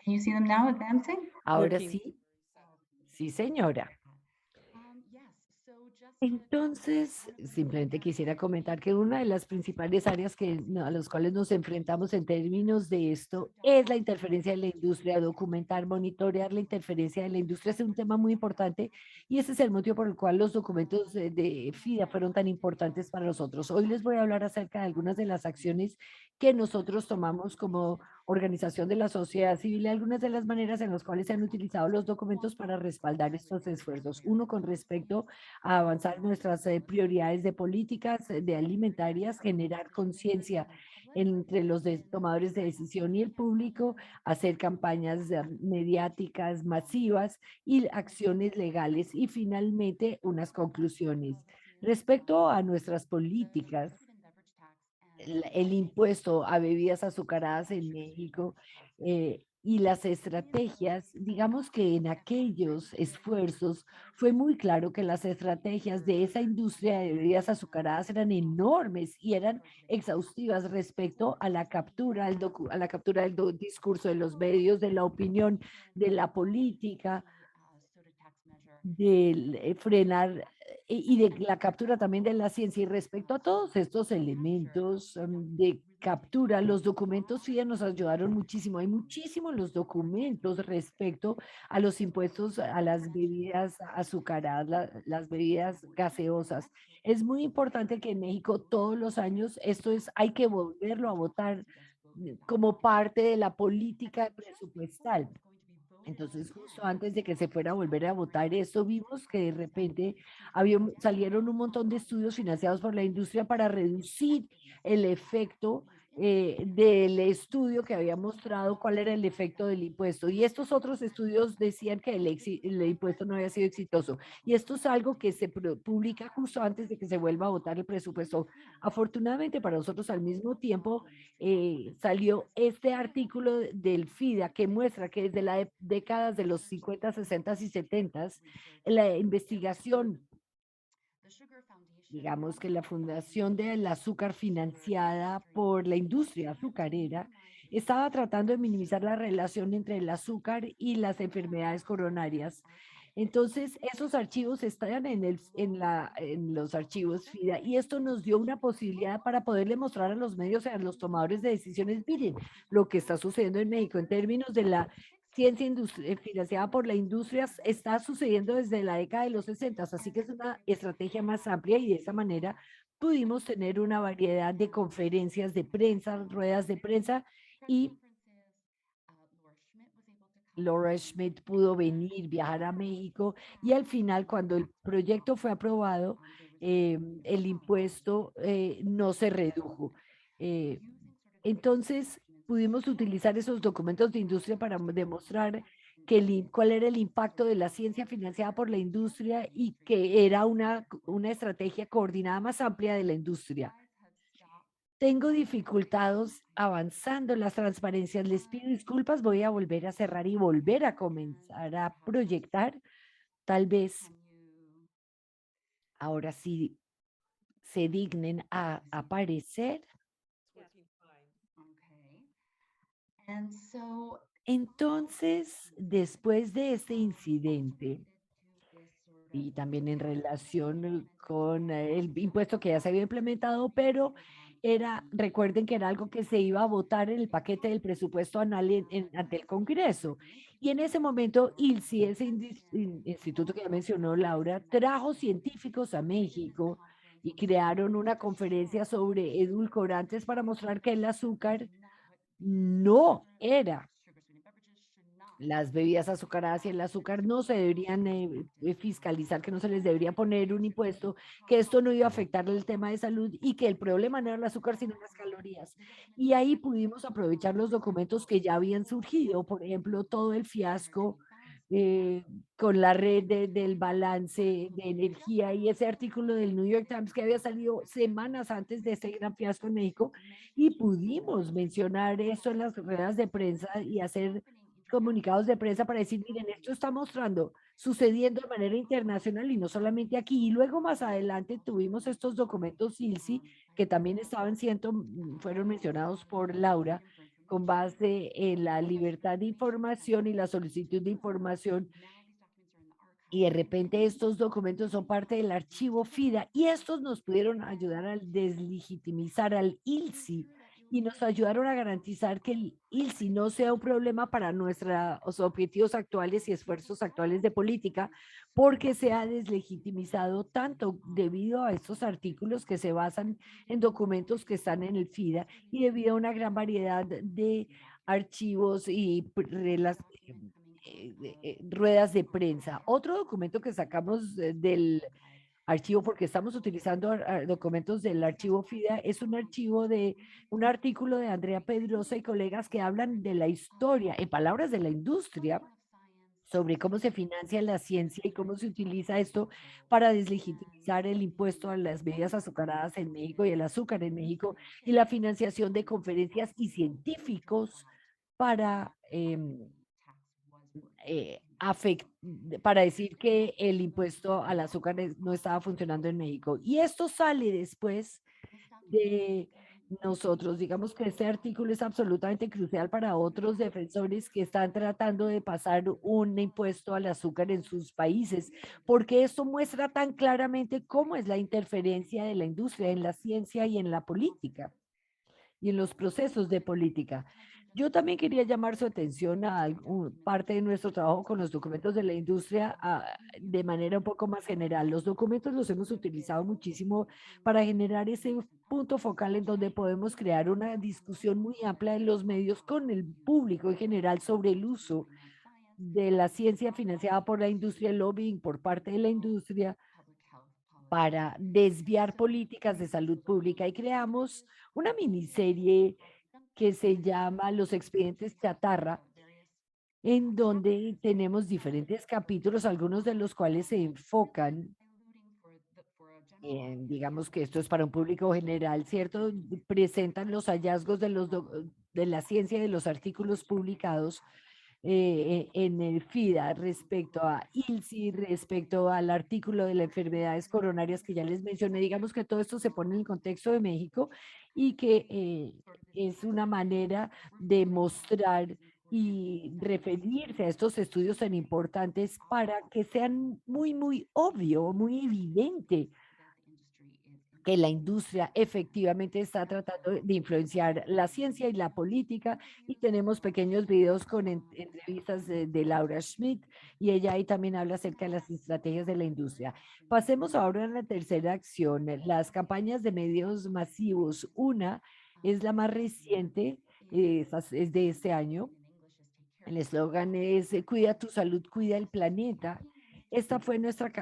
Can you see them now advancing? Ahora sí. Sí, señora. Entonces, simplemente quisiera comentar que una de las principales áreas a las cuales nos enfrentamos en términos de esto es la interferencia de la industria. Documentar, monitorear la interferencia de la industria es un tema muy importante y ese es el motivo por el cual los documentos de FIDA fueron tan importantes para nosotros. Hoy les voy a hablar acerca de algunas de las acciones que nosotros tomamos como organización de la sociedad civil y algunas de las maneras en las cuales se han utilizado los documentos para respaldar estos esfuerzos. Uno, con respecto a avanzar nuestras prioridades de políticas de alimentarias, generar conciencia entre los tomadores de decisión y el público, hacer campañas mediáticas masivas y acciones legales y finalmente unas conclusiones. Respecto a nuestras políticas, el impuesto a bebidas azucaradas en México y las estrategias, digamos que en aquellos esfuerzos fue muy claro que las estrategias de esa industria de bebidas azucaradas eran enormes y eran exhaustivas respecto a la captura, del discurso de los medios, de la opinión, de la política, de frenar y de la captura también de la ciencia. Y respecto a todos estos elementos de captura, los documentos FIDA nos ayudaron muchísimo. Hay muchísimos los documentos respecto a los impuestos a las bebidas azucaradas, las bebidas gaseosas. Es muy importante que en México todos los años hay que volverlo a votar como parte de la política presupuestal. Entonces, justo antes de que se fuera a volver a votar esto, vimos que de repente salieron un montón de estudios financiados por la industria para reducir el efecto del estudio que había mostrado cuál era el efecto del impuesto. Y estos otros estudios decían que el impuesto no había sido exitoso. Y esto es algo que se publica justo antes de que se vuelva a votar el presupuesto. Afortunadamente para nosotros, al mismo tiempo, salió este artículo del FIDA que muestra que desde las décadas de los 50, 60 y 70, la investigación, digamos que la Fundación del Azúcar financiada por la industria azucarera, estaba tratando de minimizar la relación entre el azúcar y las enfermedades coronarias. Entonces, esos archivos están en los archivos FIDA y esto nos dio una posibilidad para poderle mostrar a los medios y a los tomadores de decisiones, miren, lo que está sucediendo en México en términos de la ciencia financiada por la industria está sucediendo desde la década de los 60, así que es una estrategia más amplia y de esa manera pudimos tener una variedad de conferencias de prensa, ruedas de prensa y Laura Schmidt pudo venir, viajar a México y al final, cuando el proyecto fue aprobado, el impuesto no se redujo. Entonces, pudimos utilizar esos documentos de industria para demostrar cuál era el impacto de la ciencia financiada por la industria y que era una estrategia coordinada más amplia de la industria. Tengo dificultados avanzando en las transparencias. Les pido disculpas, voy a volver a cerrar y volver a comenzar a proyectar. Tal vez ahora sí se dignen a aparecer. Entonces, después de este incidente y también en relación con el impuesto que ya se había implementado, pero recuerden que era algo que se iba a votar en el paquete del presupuesto anual ante el Congreso. Y en ese momento, ILSI, ese instituto que ya mencionó Laura, trajo científicos a México y crearon una conferencia sobre edulcorantes para mostrar que el azúcar no era las bebidas azucaradas y el azúcar no se deberían fiscalizar, que no se les debería poner un impuesto, que esto no iba a afectar el tema de salud y que el problema no era el azúcar, sino las calorías. Y ahí pudimos aprovechar los documentos que ya habían surgido, por ejemplo, todo el fiasco con la red del balance de energía y ese artículo del New York Times que había salido semanas antes de este gran fiasco en México y pudimos mencionar eso en las ruedas de prensa y hacer comunicados de prensa para decir, miren, esto está sucediendo de manera internacional y no solamente aquí. Y luego más adelante tuvimos estos documentos ILSI que también fueron mencionados por Laura con base en la libertad de información y la solicitud de información. Y de repente estos documentos son parte del archivo FIDA y estos nos pudieron ayudar a deslegitimizar al ILSI y nos ayudaron a garantizar que el ILSI no sea un problema para nuestros objetivos actuales y esfuerzos actuales de política, porque se ha deslegitimizado tanto debido a estos artículos que se basan en documentos que están en el FIDA y debido a una gran variedad de archivos y ruedas de prensa. Otro documento que sacamos del archivo, porque estamos utilizando documentos del archivo FIDA, es un archivo de un artículo de Andrea Pedrosa y colegas que hablan de la historia, en palabras de la industria, sobre cómo se financia la ciencia y cómo se utiliza esto para deslegitimizar el impuesto a las bebidas azucaradas en México y el azúcar en México y la financiación de conferencias y científicos para para decir que el impuesto al azúcar no estaba funcionando en México. Y esto sale después de nosotros. Digamos que este artículo es absolutamente crucial para otros defensores que están tratando de pasar un impuesto al azúcar en sus países, porque esto muestra tan claramente cómo es la interferencia de la industria en la ciencia y en la política y en los procesos de política. Yo también quería llamar su atención a parte de nuestro trabajo con los documentos de la industria de manera un poco más general. Los documentos los hemos utilizado muchísimo para generar ese punto focal en donde podemos crear una discusión muy amplia en los medios con el público en general sobre el uso de la ciencia financiada por la industria, el lobbying por parte de la industria para desviar políticas de salud pública y creamos una miniserie que se llama Los expedientes chatarra, en donde tenemos diferentes capítulos, algunos de los cuales se enfocan en, digamos que esto es para un público general, ¿cierto? Presentan los hallazgos de la ciencia de los artículos publicados en el FIDA respecto a ILSI, respecto al artículo de las enfermedades coronarias que ya les mencioné. Digamos que todo esto se pone en el contexto de México y que es una manera de mostrar y referirse a estos estudios tan importantes para que sean muy obvio, muy evidente que la industria efectivamente está tratando de influenciar la ciencia y la política, y tenemos pequeños videos con entrevistas de Laura Schmidt, y ella ahí también habla acerca de las estrategias de la industria. Pasemos ahora a la tercera acción, las campañas de medios masivos. Una es la más reciente, es de este año. El eslogan es cuida tu salud, cuida el planeta. Esta fue nuestra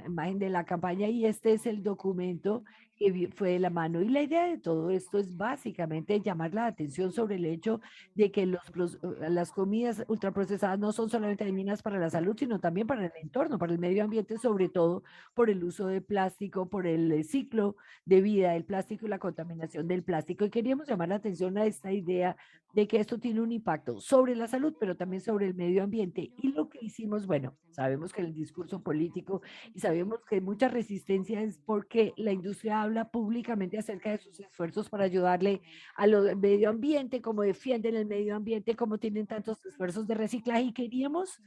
imagen de la campaña, y este es el documento que fue de la mano. Y la idea de todo esto es básicamente llamar la atención sobre el hecho de que las comidas ultraprocesadas no son solamente dañinas para la salud, sino también para el entorno, para el medio ambiente, sobre todo por el uso de plástico, por el ciclo de vida del plástico y la contaminación del plástico. Y queríamos llamar la atención a esta idea de que esto tiene un impacto sobre la salud, pero también sobre el medio ambiente. Y lo que hicimos, bueno, sabemos que el discurso político, y sabemos que mucha resistencia es porque la industria habla públicamente acerca de sus esfuerzos para ayudarle al medio ambiente, cómo defienden el medio ambiente, cómo tienen tantos esfuerzos de reciclaje, y queríamos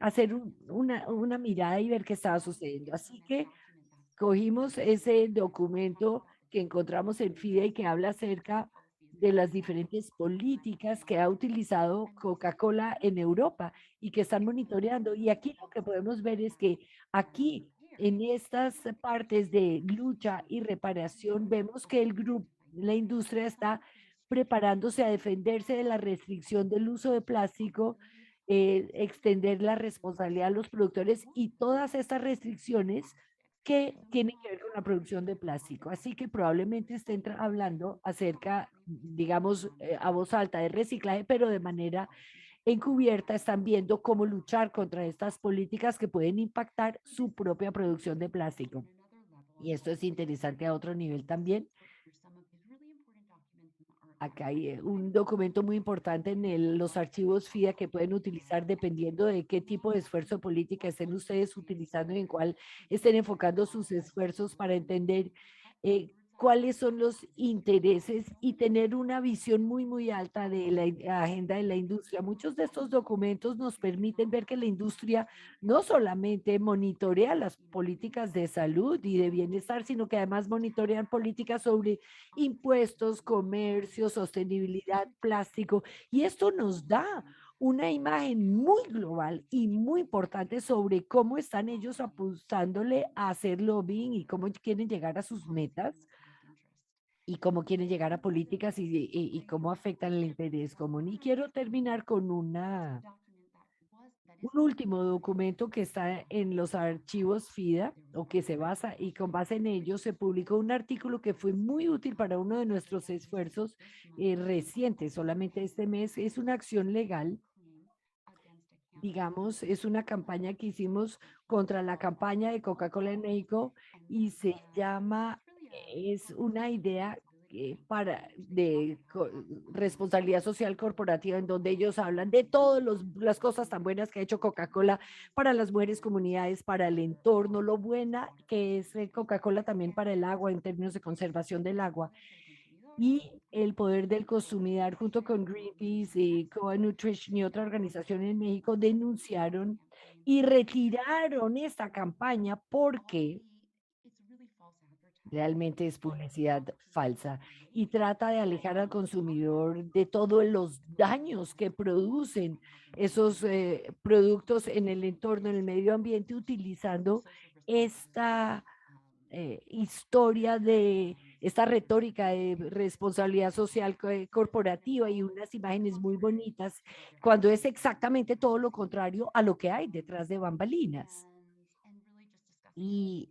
hacer una mirada y ver qué estaba sucediendo. Así que cogimos ese documento que encontramos en FIDE y que habla acerca de las diferentes políticas que ha utilizado Coca-Cola en Europa y que están monitoreando. Y aquí lo que podemos ver es que aquí, en estas partes de lucha y reparación, vemos que el grupo, la industria está preparándose a defenderse de la restricción del uso de plástico, extender la responsabilidad a los productores y todas estas restricciones que tienen que ver con la producción de plástico. Así que probablemente estén hablando acerca, digamos, a voz alta de reciclaje, pero de manera encubierta están viendo cómo luchar contra estas políticas que pueden impactar su propia producción de plástico. Y esto es interesante a otro nivel también. Acá hay un documento muy importante en los archivos FIDA que pueden utilizar dependiendo de qué tipo de esfuerzo de política estén ustedes utilizando y en cuál estén enfocando sus esfuerzos, para entender cuáles son los intereses y tener una visión muy alta de la agenda de la industria. Muchos de estos documentos nos permiten ver que la industria no solamente monitorea las políticas de salud y de bienestar, sino que además monitorean políticas sobre impuestos, comercio, sostenibilidad, plástico, y esto nos da una imagen muy global y muy importante sobre cómo están ellos apostándole a hacer lobbying y cómo quieren llegar a sus metas y cómo quieren llegar a políticas y cómo afectan el interés común. Y quiero terminar con un último documento que está en los archivos FIDA, o que se basa, y con base en ello se publicó un artículo que fue muy útil para uno de nuestros esfuerzos recientes, solamente este mes. Es una acción legal, digamos, es una campaña que hicimos contra la campaña de Coca-Cola en México, y se llama, es una idea responsabilidad social corporativa, en donde ellos hablan de todas las cosas tan buenas que ha hecho Coca-Cola para las mujeres, comunidades, para el entorno, lo buena que es Coca-Cola también para el agua en términos de conservación del agua. Y el poder del consumidor, junto con Greenpeace y Coa Nutrition y otra organización en México, denunciaron y retiraron esta campaña porque realmente es publicidad falsa y trata de alejar al consumidor de todos los daños que producen esos productos en el entorno, en el medio ambiente, utilizando esta historia de esta retórica de responsabilidad social corporativa y unas imágenes muy bonitas, cuando es exactamente todo lo contrario a lo que hay detrás de bambalinas. Y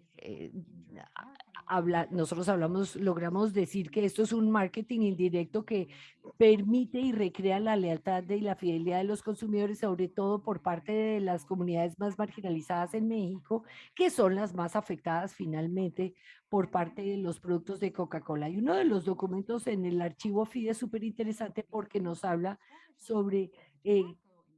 nosotros logramos decir que esto es un marketing indirecto que permite y recrea la lealtad y la fidelidad de los consumidores, sobre todo por parte de las comunidades más marginalizadas en México, que son las más afectadas finalmente por parte de los productos de Coca-Cola. Y uno de los documentos en el archivo FIDE es súper interesante porque nos habla sobre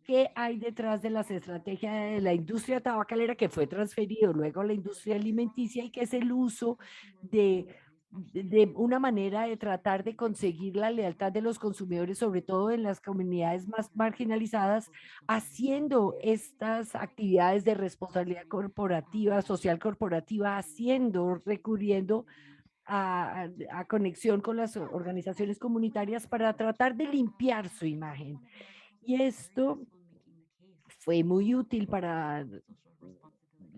qué hay detrás de las estrategias de la industria tabacalera, que fue transferido luego a la industria alimenticia, y que es el uso de de una manera de tratar de conseguir la lealtad de los consumidores, sobre todo en las comunidades más marginalizadas, haciendo estas actividades de responsabilidad corporativa, social corporativa, recurriendo a conexión con las organizaciones comunitarias para tratar de limpiar su imagen. Y esto fue muy útil para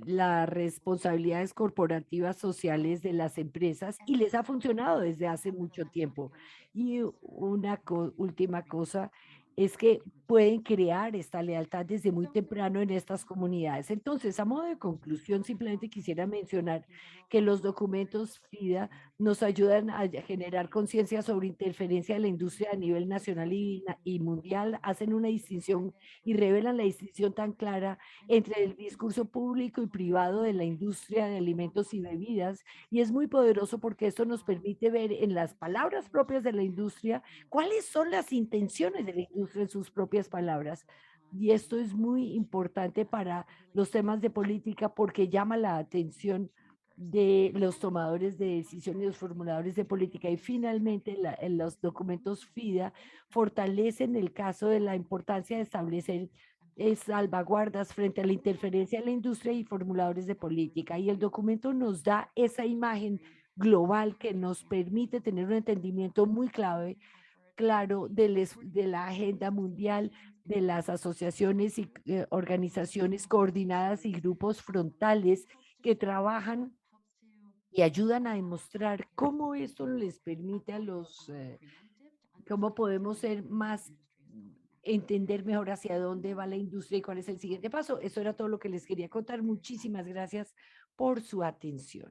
las responsabilidades corporativas sociales de las empresas y les ha funcionado desde hace mucho tiempo. Y una última cosa es que pueden crear esta lealtad desde muy temprano en estas comunidades. Entonces, a modo de conclusión, simplemente quisiera mencionar que los documentos FIDA nos ayudan a generar conciencia sobre interferencia de la industria a nivel nacional y mundial, hacen una distinción y revelan la distinción tan clara entre el discurso público y privado de la industria de alimentos y bebidas, y es muy poderoso porque esto nos permite ver en las palabras propias de la industria cuáles son las intenciones de la industria en sus propias palabras. Y esto es muy importante para los temas de política porque llama la atención de los tomadores de decisiones y los formuladores de política. Y finalmente, en los documentos FIDA fortalecen el caso de la importancia de establecer salvaguardas frente a la interferencia de la industria y formuladores de política. Y el documento nos da esa imagen global que nos permite tener un entendimiento muy claro de la agenda mundial, de las asociaciones y organizaciones coordinadas y grupos frontales que trabajan y ayudan a demostrar cómo esto les permite a cómo podemos ser más, entender mejor hacia dónde va la industria y cuál es el siguiente paso. Eso era todo lo que les quería contar. Muchísimas gracias por su atención.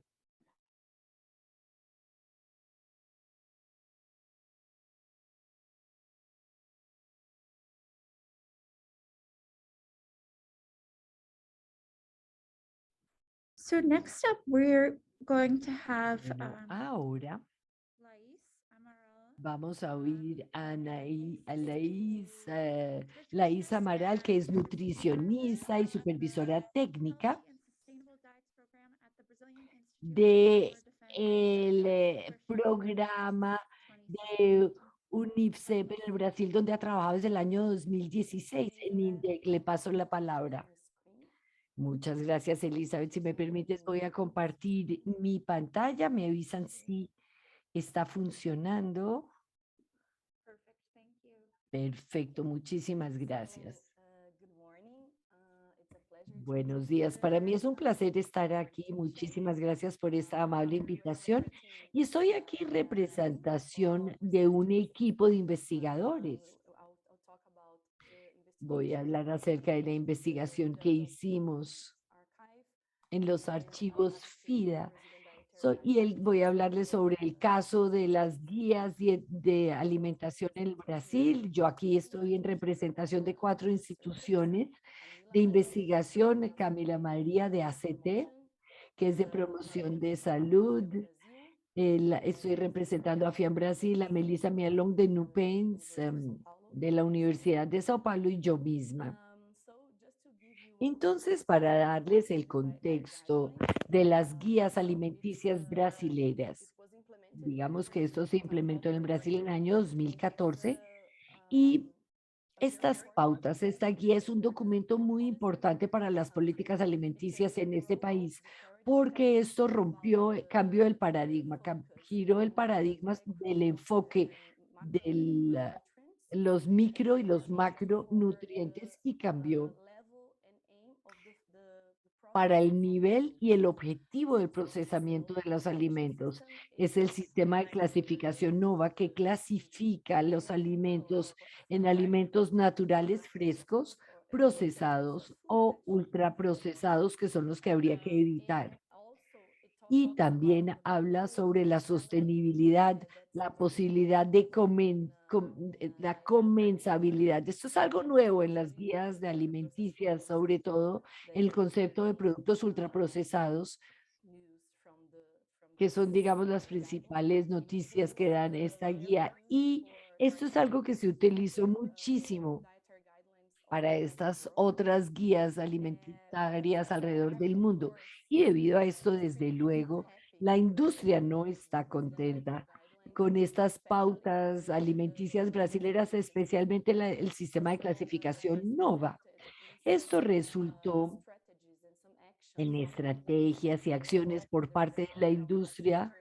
So next up, we're going to have Bueno, ahora Lais Amaral. vamos a oír a Laís Amaral, que es nutricionista y supervisora técnica de el programa de UNICEF en el Brasil, donde ha trabajado desde el año 2016. En INDEC, le paso la palabra. Muchas gracias, Elizabeth. Si me permites, voy a compartir mi pantalla. Me avisan si está funcionando. Perfecto, muchísimas gracias. Buenos días, para mí es un placer estar aquí. Muchísimas gracias por esta amable invitación. Y estoy aquí en representación de un equipo de investigadores. Voy a hablar acerca de la investigación que hicimos en los archivos FIDA. Voy a hablarles sobre el caso de las guías de alimentación en el Brasil. Yo aquí estoy en representación de 4 instituciones de investigación: Camila María de ACT, que es de promoción de salud. Estoy representando a FIAM Brasil, a Melissa Mialón de NUPENS, de la Universidad de Sao Paulo, y yo misma. Entonces, para darles el contexto de las guías alimenticias brasileras, digamos que esto se implementó en Brasil en el año 2014 y estas pautas, esta guía es un documento muy importante para las políticas alimenticias en este país, porque esto cambió el paradigma, giró el paradigma del enfoque de los micro y los macronutrientes y cambió para el nivel y el objetivo del procesamiento de los alimentos. Es el sistema de clasificación NOVA que clasifica los alimentos en alimentos naturales frescos, procesados o ultraprocesados, que son los que habría que evitar. Y también habla sobre la sostenibilidad, la posibilidad de la comensabilidad. Esto es algo nuevo en las guías de alimenticias, sobre todo el concepto de productos ultraprocesados, que son, digamos, las principales noticias que dan esta guía. Y esto es algo que se utilizó muchísimo para estas otras guías alimentarias alrededor del mundo. Y debido a esto, desde luego, La industria no está contenta con estas pautas alimenticias brasileras, especialmente el sistema de clasificación NOVA. Esto resultó en estrategias y acciones por parte de la industria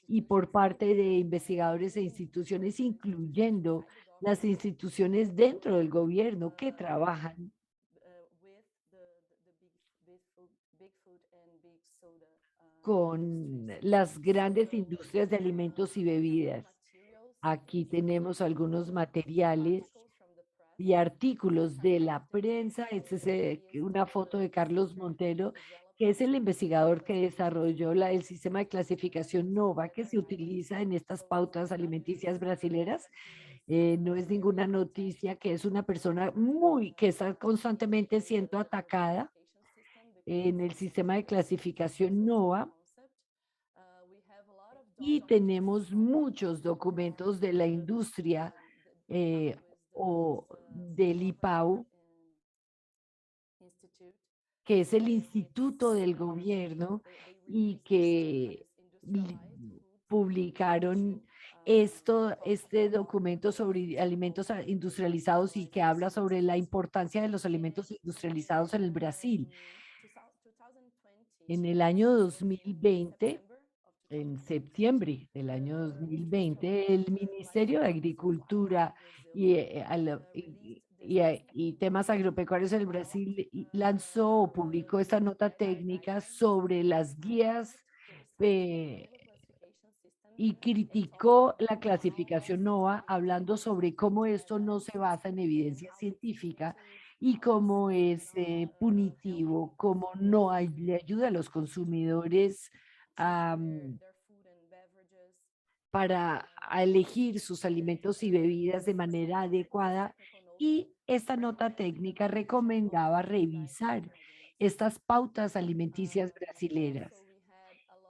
y por parte de investigadores e instituciones, incluyendo las instituciones dentro del gobierno que trabajan con las grandes industrias de alimentos y bebidas. Aquí tenemos algunos materiales y artículos de la prensa. Esta es una foto de Carlos Montero, que es el investigador que desarrolló el sistema de clasificación NOVA que se utiliza en estas pautas alimenticias brasileras. No es ninguna noticia que es una persona que está constantemente siendo atacada en el sistema de clasificación NOVA. Y tenemos muchos documentos de la industria o del IPAU, que es el instituto del gobierno, y que publicaron este documento sobre alimentos industrializados y que habla sobre la importancia de los alimentos industrializados en el Brasil. En el año 2020, en septiembre del año 2020, el Ministerio de Agricultura y temas agropecuarios del Brasil lanzó o publicó esta nota técnica sobre las guías y criticó la clasificación NOVA, hablando sobre cómo esto no se basa en evidencia científica y cómo es punitivo, cómo no le ayuda a los consumidores para elegir sus alimentos y bebidas de manera adecuada. Y esta nota técnica recomendaba revisar estas pautas alimenticias brasileras.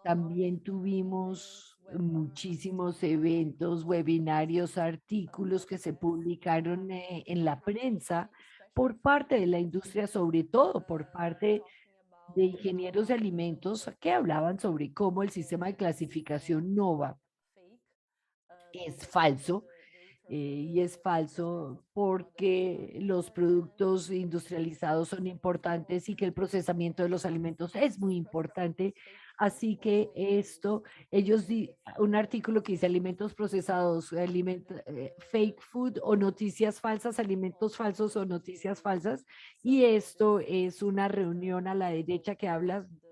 También tuvimos muchísimos eventos, webinarios, artículos que se publicaron en la prensa por parte de la industria, sobre todo por parte de ingenieros de alimentos que hablaban sobre cómo el sistema de clasificación NOVA es falso. Y es falso porque los productos industrializados son importantes y que el procesamiento de los alimentos es muy importante. Así que un artículo que dice alimentos procesados, fake food o noticias falsas, alimentos falsos o noticias falsas. Y esto es una reunión a la derecha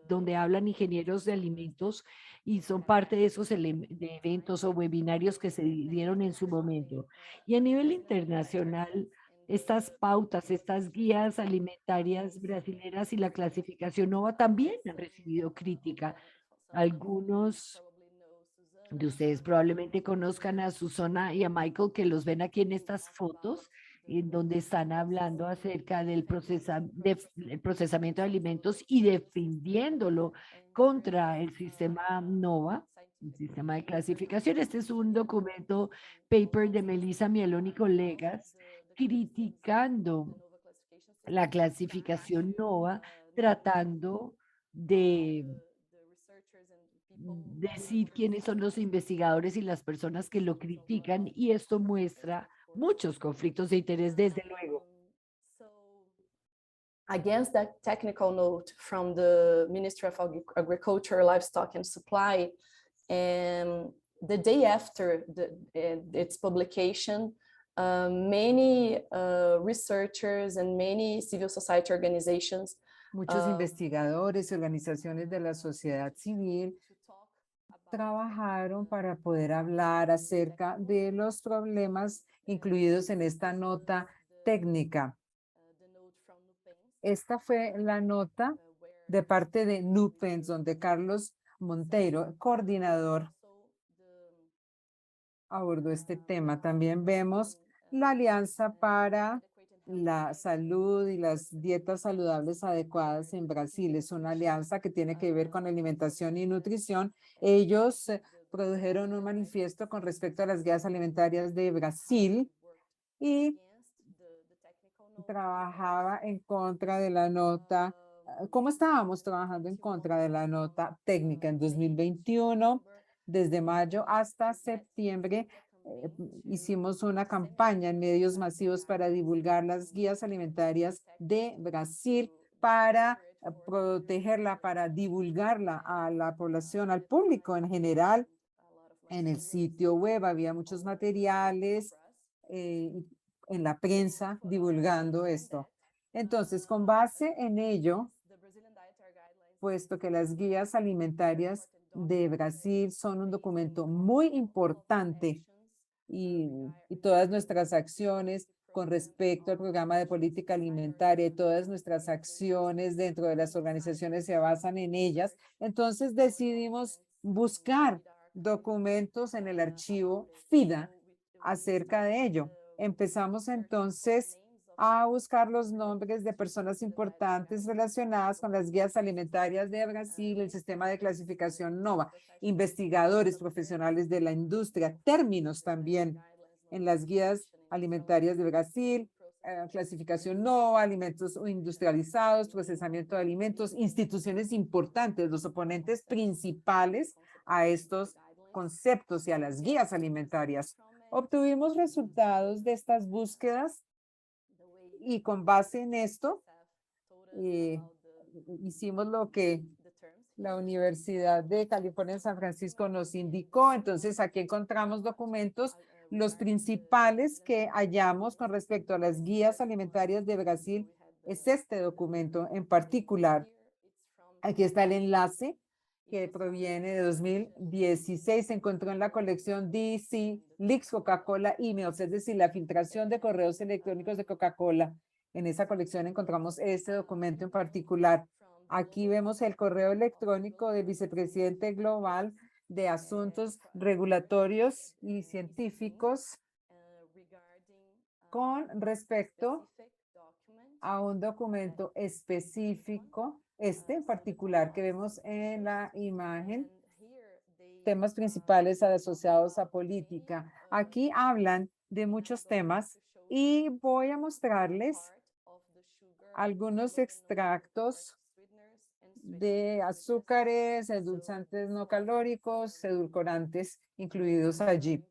donde hablan ingenieros de alimentos y son parte de esos de eventos o webinarios que se dieron en su momento. Y a nivel internacional, estas pautas, estas guías alimentarias brasileras y la clasificación NOVA también han recibido crítica. Algunos de ustedes probablemente conozcan a Susana y a Michael, que los ven aquí en estas fotos, en donde están hablando acerca del procesamiento de alimentos y defendiéndolo contra el sistema NOVA, el sistema de clasificación. Este es un documento, paper de Melissa Mielón y colegas, criticando la clasificación NOVA, tratando de decir quiénes son los investigadores y las personas que lo critican, y esto muestra muchos conflictos de interés, desde luego. Against that technical note from the Ministry of Agriculture, Livestock and Supply, and the day after its publication, many researchers and many civil society organizations Muchos investigadores y organizaciones de la sociedad civil trabajaron para poder hablar acerca de los problemas incluidos en esta nota técnica. Esta fue la nota de parte de NUPENS, donde Carlos Monteiro, coordinador, abordó este tema. También vemos la Alianza para la Salud y las Dietas Saludables Adecuadas en Brasil. Es una alianza que tiene que ver con alimentación y nutrición. Ellos produjeron un manifiesto con respecto a las guías alimentarias de Brasil y trabajaba en contra de la nota ¿Cómo estábamos trabajando en contra de la nota técnica en 2021? Desde mayo hasta septiembre hicimos una campaña en medios masivos para divulgar las guías alimentarias de Brasil, para protegerla, para divulgarla a la población, al público en general. En el sitio web había muchos materiales en la prensa divulgando esto. Entonces, con base en ello, puesto que las guías alimentarias de Brasil son un documento muy importante y todas nuestras acciones con respecto al programa de política alimentaria y todas nuestras acciones dentro de las organizaciones se basan en ellas, entonces decidimos buscar documentos en el archivo FIDA acerca de ello. Empezamos entonces a buscar los nombres de personas importantes relacionadas con las guías alimentarias de Brasil, el sistema de clasificación NOVA, investigadores profesionales de la industria, términos también en las guías alimentarias de Brasil, clasificación NOVA, alimentos industrializados, procesamiento de alimentos, instituciones importantes, los oponentes principales a estos conceptos y a las guías alimentarias. Obtuvimos resultados de estas búsquedas y con base en esto hicimos lo que la Universidad de California en San Francisco nos indicó. Entonces, aquí encontramos documentos, los principales que hallamos con respecto a las guías alimentarias de Brasil es este documento en particular. Aquí está el enlace que proviene de 2016, se encontró en la colección DC Leaks Coca-Cola Emails, es decir, la filtración de correos electrónicos de Coca-Cola. En esa colección encontramos este documento en particular. Aquí vemos el correo electrónico del vicepresidente global de asuntos regulatorios y científicos con respecto a un documento específico, este en particular que vemos en la imagen, temas principales asociados a política. Aquí hablan de muchos temas y voy a mostrarles algunos extractos de azúcares, endulzantes no calóricos, edulcorantes incluidos allí.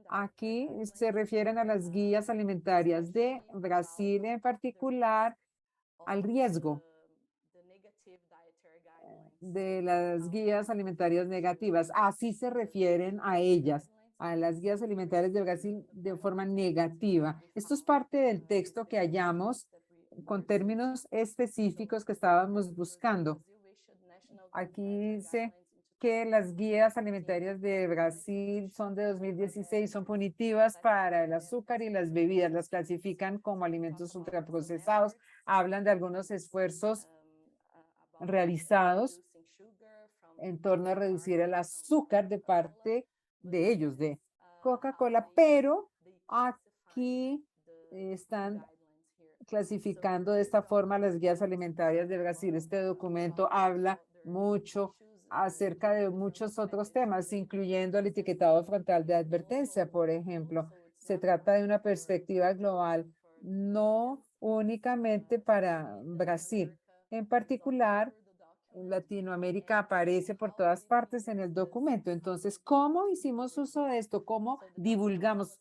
Aquí se refieren a las guías alimentarias de Brasil, en particular al riesgo de las guías alimentarias negativas. Así se refieren a ellas, a las guías alimentarias de Brasil de forma negativa. Esto es parte del texto que hallamos con términos específicos que estábamos buscando. Aquí dice que las guías alimentarias de Brasil son de 2016, son punitivas para el azúcar y las bebidas, las clasifican como alimentos ultraprocesados, hablan de algunos esfuerzos realizados en torno a reducir el azúcar de parte de ellos, de Coca-Cola, pero aquí están clasificando de esta forma las guías alimentarias de Brasil. Este documento habla mucho acerca de muchos otros temas, incluyendo el etiquetado frontal de advertencia, por ejemplo. Se trata de una perspectiva global, no únicamente para Brasil. En particular, Latinoamérica aparece por todas partes en el documento. Entonces, ¿cómo hicimos uso de esto? ¿Cómo divulgamos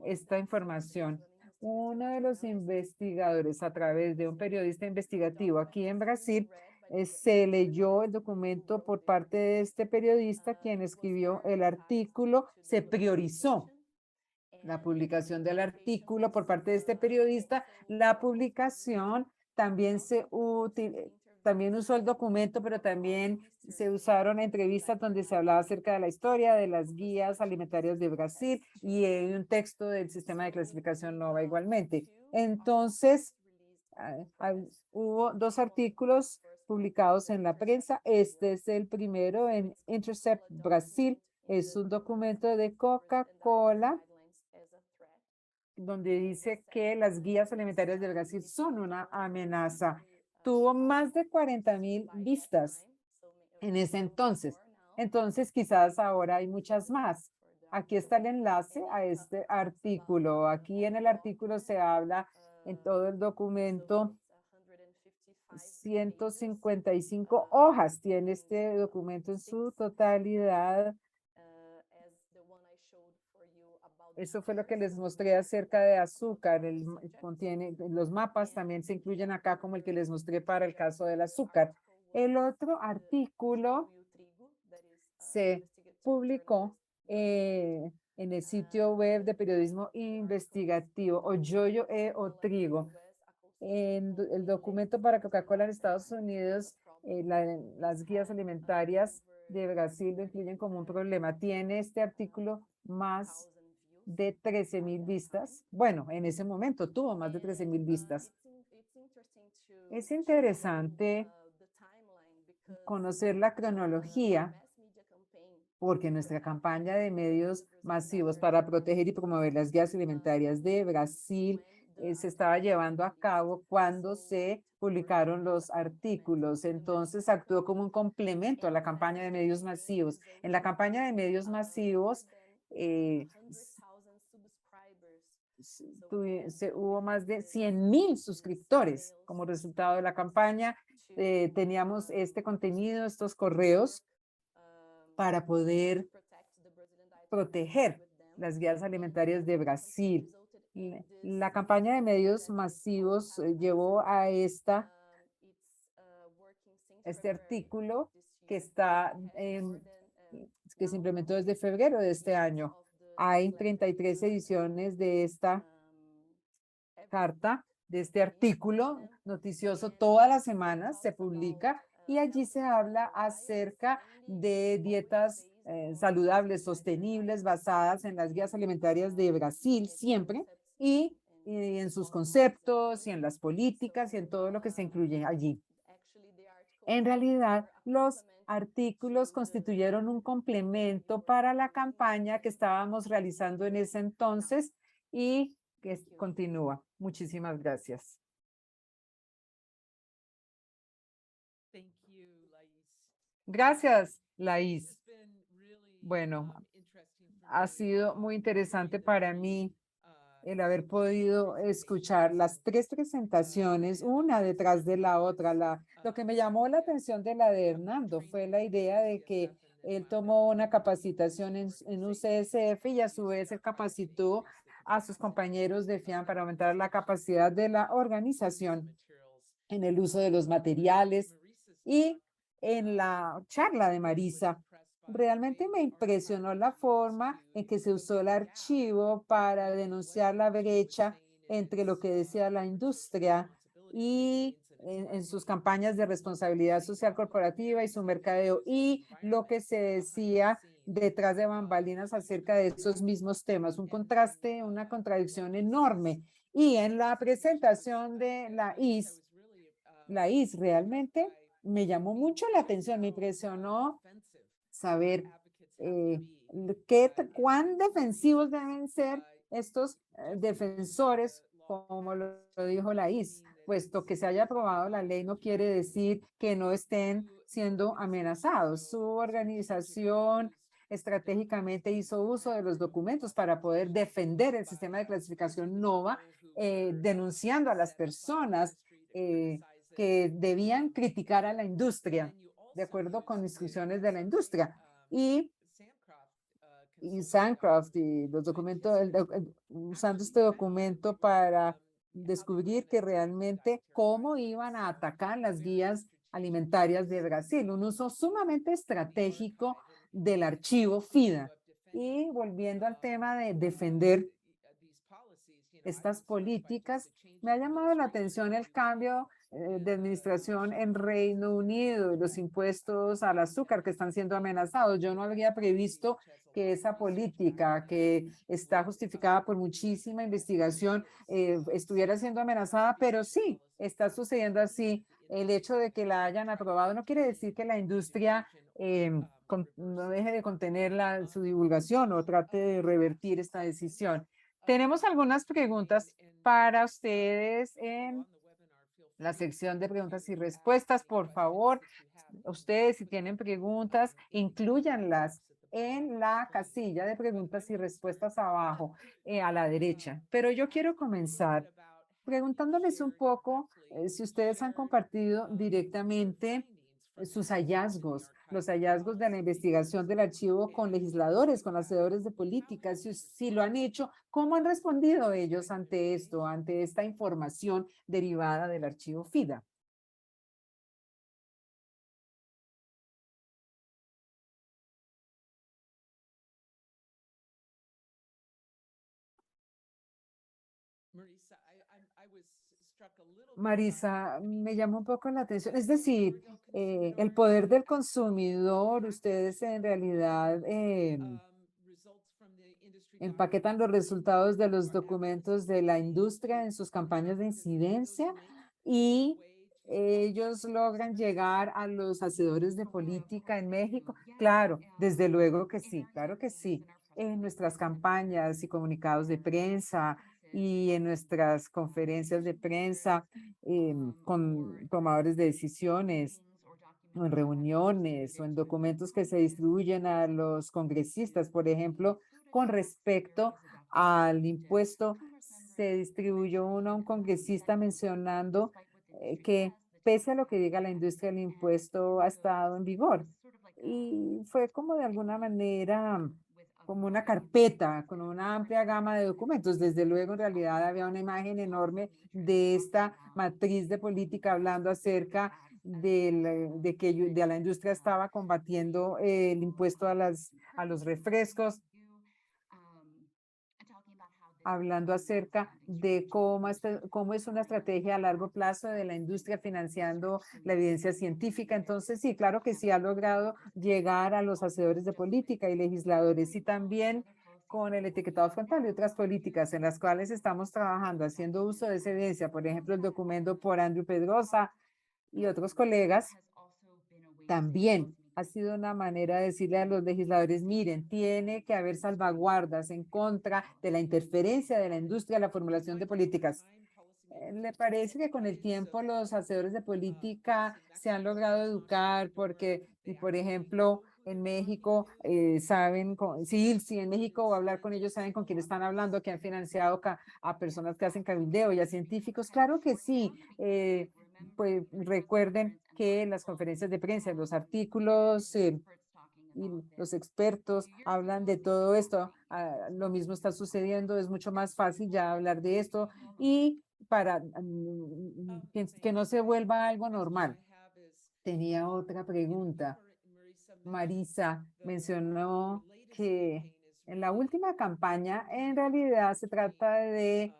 esta información? Uno de los investigadores, a través de un periodista investigativo aquí en Brasil, se leyó el documento por parte de este periodista, quien escribió el artículo, se priorizó la publicación del artículo por parte de este periodista. La publicación también también usó el documento, pero también se usaron entrevistas donde se hablaba acerca de la historia de las guías alimentarias de Brasil y un texto del sistema de clasificación NOVA igualmente. Entonces, hubo dos artículos publicados en la prensa. Este es el primero en Intercept Brasil. Es un documento de Coca-Cola donde dice que las guías alimentarias de Brasil son una amenaza. Tuvo más de 40,000 vistas en ese entonces. Entonces, quizás ahora hay muchas más. Aquí está el enlace a este artículo. Aquí en el artículo se habla en todo el documento 155 hojas tiene este documento en su totalidad. Eso fue lo que les mostré acerca de azúcar. Contiene los mapas, también se incluyen acá como el que les mostré para el caso del azúcar. El otro artículo se publicó en el sitio web de periodismo investigativo, o yoyo o trigo. En el documento para Coca-Cola en Estados Unidos, las guías alimentarias de Brasil lo incluyen como un problema. Tiene este artículo más de 13,000 vistas. Bueno, en ese momento tuvo más de 13,000 vistas. Es interesante conocer la cronología, porque nuestra campaña de medios masivos para proteger y promover las guías alimentarias de Brasil se estaba llevando a cabo cuando se publicaron los artículos. Entonces actuó como un complemento a la campaña de medios masivos. En la campaña de medios masivos hubo más de 100,000 suscriptores como resultado de la campaña. Teníamos este contenido, estos correos para poder proteger las guías alimentarias de Brasil. La campaña de medios masivos llevó a este artículo que que se implementó desde febrero de este año. Hay 33 ediciones de esta carta, de este artículo noticioso. Todas las semanas se publica y allí se habla acerca de dietas saludables, sostenibles, basadas en las guías alimentarias de Brasil siempre, y en sus conceptos y en las políticas y en todo lo que se incluye allí. En realidad, los artículos constituyeron un complemento para la campaña que estábamos realizando en ese entonces y que continúa. Muchísimas gracias. Gracias, Laís. Bueno, ha sido muy interesante para mí el haber podido escuchar las 3 presentaciones, una detrás de la otra. Lo que me llamó la atención de la de Hernando fue la idea de que él tomó una capacitación en UCSF y a su vez se capacitó a sus compañeros de FIAM para aumentar la capacidad de la organización en el uso de los materiales. Y en la charla de Marisa, realmente me impresionó la forma en que se usó el archivo para denunciar la brecha entre lo que decía la industria y en sus campañas de responsabilidad social corporativa y su mercadeo, y lo que se decía detrás de bambalinas acerca de esos mismos temas. Un contraste, una contradicción enorme. Y en la presentación de la IS realmente me llamó mucho la atención, me impresionó saber cuán defensivos deben ser estos defensores, como lo dijo la IS. Puesto que se haya aprobado la ley no quiere decir que no estén siendo amenazados. Su organización estratégicamente hizo uso de los documentos para poder defender el sistema de clasificación NOVA, denunciando a las personas que debían criticar a la industria, de acuerdo con instrucciones de la industria. Y Sancroft y los documentos, usando este documento para descubrir que realmente cómo iban a atacar las guías alimentarias de Brasil, un uso sumamente estratégico del archivo FIDA. Y volviendo al tema de defender estas políticas, me ha llamado la atención el cambio de administración en Reino Unido y los impuestos al azúcar que están siendo amenazados. Yo no había previsto que esa política, que está justificada por muchísima investigación, estuviera siendo amenazada, pero sí, está sucediendo así. El hecho de que la hayan aprobado no quiere decir que la industria no deje de contener su divulgación o trate de revertir esta decisión. Tenemos algunas preguntas para ustedes en la sección de preguntas y respuestas. Por favor, ustedes si tienen preguntas, inclúyanlas en la casilla de preguntas y respuestas abajo, a la derecha. Pero yo quiero comenzar preguntándoles un poco si ustedes han compartido directamente sus hallazgos, los hallazgos de la investigación del archivo con legisladores, con hacedores de políticas, si lo han hecho, ¿cómo han respondido ellos ante esto, ante esta información derivada del archivo FIDA? Marisa, me llamó un poco la atención. Es decir, el poder del consumidor, ustedes en realidad empaquetan los resultados de los documentos de la industria en sus campañas de incidencia y ellos logran llegar a los hacedores de política en México. Claro, desde luego que sí, claro que sí. En nuestras campañas y comunicados de prensa y en nuestras conferencias de prensa con tomadores de decisiones o en reuniones o en documentos que se distribuyen a los congresistas, por ejemplo, con respecto al impuesto, se distribuyó uno a un congresista mencionando que pese a lo que diga la industria, el impuesto ha estado en vigor. Y fue como de alguna manera como una carpeta con una amplia gama de documentos. Desde luego, en realidad había una imagen enorme de esta matriz de política hablando acerca de que de la industria estaba combatiendo el impuesto a los refrescos, hablando acerca de cómo es una estrategia a largo plazo de la industria financiando la evidencia científica. Entonces, sí, claro que sí ha logrado llegar a los hacedores de política y legisladores y también con el etiquetado frontal y otras políticas en las cuales estamos trabajando, haciendo uso de esa evidencia. Por ejemplo, el documento por Andrew Pedrosa y otros colegas también ha sido una manera de decirle a los legisladores, miren, tiene que haber salvaguardas en contra de la interferencia de la industria en la formulación de políticas. ¿Le parece que con el tiempo los hacedores de política se han logrado educar? Porque, por ejemplo, en México saben, si en México hablar con ellos saben con quién están hablando, que han financiado a personas que hacen cabildeo y a científicos. Claro que sí. Pues recuerden que las conferencias de prensa, los artículos y los expertos hablan de todo esto. Lo mismo está sucediendo, es mucho más fácil ya hablar de esto y para que no se vuelva algo normal. Tenía otra pregunta. Marisa mencionó que en la última campaña en realidad se trata de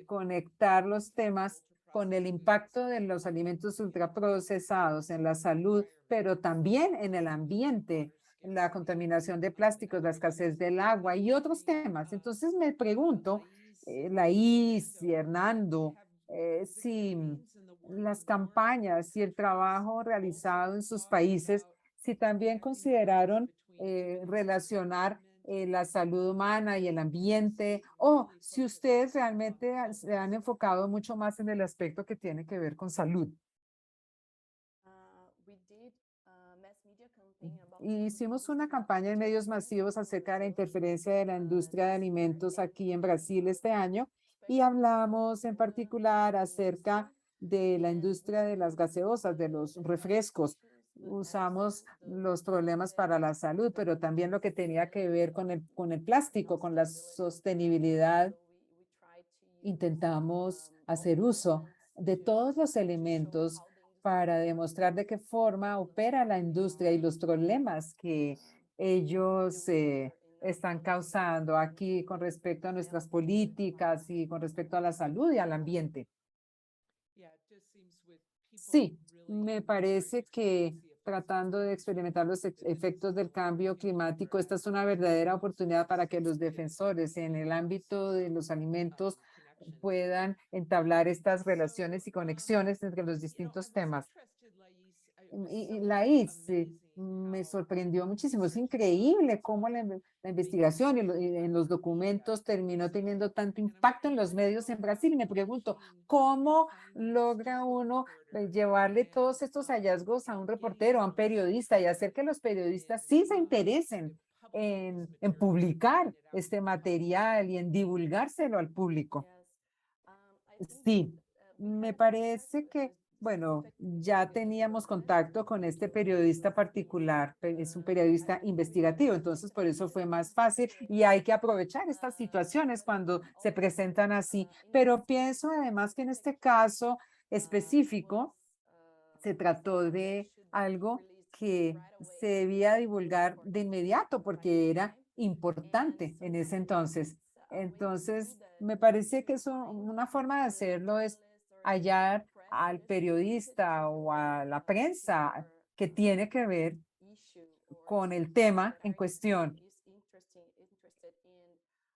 conectar los temas con el impacto de los alimentos ultraprocesados en la salud, pero también en el ambiente, la contaminación de plásticos, la escasez del agua y otros temas. Entonces me pregunto, Laís y Hernando, si las campañas y el trabajo realizado en sus países, si también consideraron relacionar la salud humana y el ambiente, o si ustedes realmente se han enfocado mucho más en el aspecto que tiene que ver con salud. Hicimos una campaña en medios masivos acerca de la interferencia de la industria de alimentos aquí en Brasil este año y hablamos en particular acerca de la industria de las gaseosas, de los refrescos. Usamos los problemas para la salud, pero también lo que tenía que ver con el plástico, con la sostenibilidad. Intentamos hacer uso de todos los elementos para demostrar de qué forma opera la industria y los problemas que ellos están causando aquí con respecto a nuestras políticas y con respecto a la salud y al ambiente. Sí, me parece que tratando de experimentar los efectos del cambio climático, esta es una verdadera oportunidad para que los defensores en el ámbito de los alimentos puedan entablar estas relaciones y conexiones entre los distintos temas. Y Laís, me sorprendió muchísimo. Es increíble cómo la investigación y en los documentos terminó teniendo tanto impacto en los medios en Brasil. Y me pregunto, ¿cómo logra uno llevarle todos estos hallazgos a un reportero, a un periodista y hacer que los periodistas sí se interesen en publicar este material y en divulgárselo al público? Sí, me parece que, bueno, ya teníamos contacto con este periodista particular, es un periodista investigativo, entonces por eso fue más fácil y hay que aprovechar estas situaciones cuando se presentan así. Pero pienso además que en este caso específico se trató de algo que se debía divulgar de inmediato porque era importante en ese entonces. Entonces, me parece que eso, una forma de hacerlo es hallar al periodista o a la prensa que tiene que ver con el tema en cuestión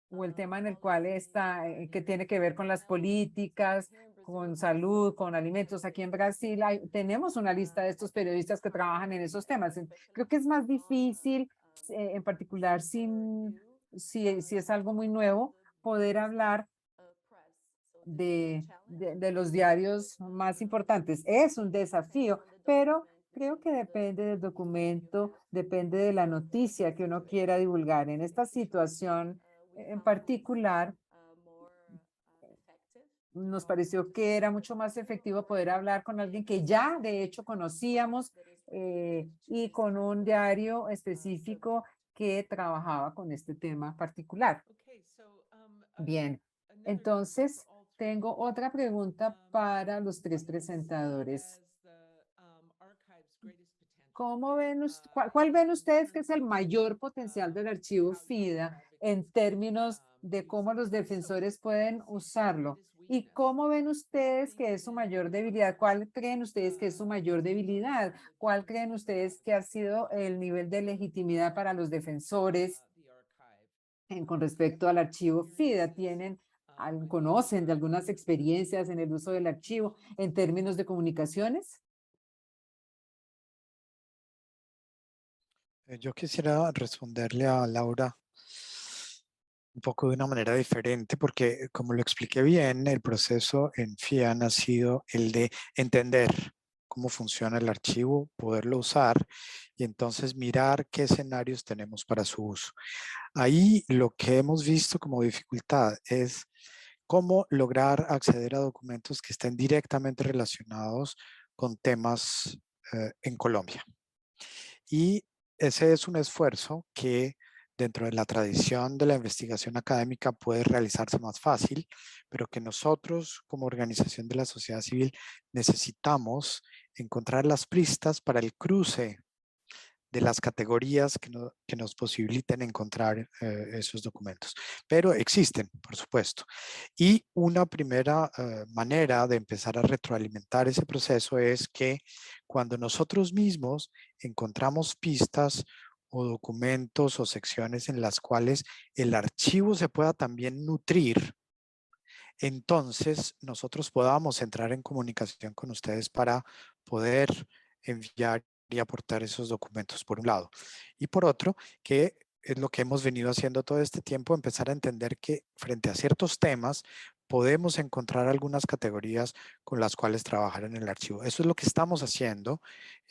o el tema en el cual está, que tiene que ver con las políticas, con salud, con alimentos. Aquí en Brasil tenemos una lista de estos periodistas que trabajan en esos temas. Creo que es más difícil, en particular si es algo muy nuevo, poder hablar de los diarios más importantes. Es un desafío, pero creo que depende del documento, depende de la noticia que uno quiera divulgar. En esta situación en particular, nos pareció que era mucho más efectivo poder hablar con alguien que ya de hecho conocíamos y con un diario específico que trabajaba con este tema particular. Bien, entonces tengo otra pregunta para los tres presentadores. ¿Cómo ven, cuál ven ustedes que es el mayor potencial del archivo FIDA en términos de cómo los defensores pueden usarlo? ¿Y cómo ven ustedes que es su mayor debilidad? ¿Cuál creen ustedes que es su mayor debilidad? ¿Cuál creen ustedes que ha sido el nivel de legitimidad para los defensores con respecto al archivo FIDA? ¿Conocen de algunas experiencias en el uso del archivo en términos de comunicaciones? Yo quisiera responderle a Laura un poco de una manera diferente, porque como lo expliqué bien, el proceso en FIAN ha sido el de entender cómo funciona el archivo, poderlo usar y entonces mirar qué escenarios tenemos para su uso. Ahí lo que hemos visto como dificultad es cómo lograr acceder a documentos que estén directamente relacionados con temas en Colombia. Y ese es un esfuerzo que dentro de la tradición de la investigación académica puede realizarse más fácil, pero que nosotros como organización de la sociedad civil necesitamos encontrar las pistas para el cruce de las categorías que nos posibiliten encontrar esos documentos. Pero existen, por supuesto. Y una primera manera de empezar a retroalimentar ese proceso es que cuando nosotros mismos encontramos pistas o documentos o secciones en las cuales el archivo se pueda también nutrir, entonces nosotros podamos entrar en comunicación con ustedes para poder enviar y aportar esos documentos, por un lado. Y por otro, que es lo que hemos venido haciendo todo este tiempo, empezar a entender que frente a ciertos temas podemos encontrar algunas categorías con las cuales trabajar en el archivo. Eso es lo que estamos haciendo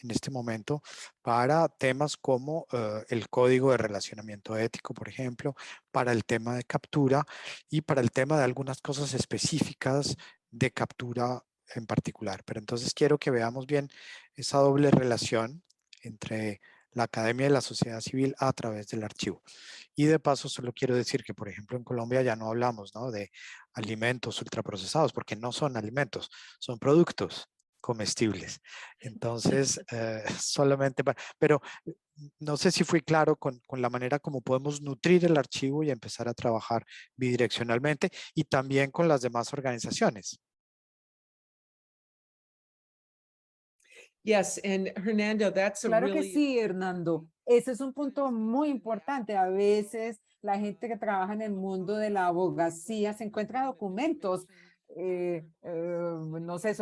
en este momento para temas como el código de relacionamiento ético, por ejemplo, para el tema de captura y para el tema de algunas cosas específicas de captura en particular. Pero entonces quiero que veamos bien esa doble relación entre la academia y la sociedad civil a través del archivo. Y de paso solo quiero decir que, por ejemplo, en Colombia ya no hablamos, ¿no?, de alimentos ultraprocesados, porque no son alimentos, son productos comestibles. Entonces, solamente pero no sé si fui claro con la manera como podemos nutrir el archivo y empezar a trabajar bidireccionalmente y también con las demás organizaciones. Yes, and Hernando, that's a Claro que really sí, Hernando. Ese es un punto muy importante. A veces la gente que trabaja en el mundo de la abogacía se encuentra documentos, no sé,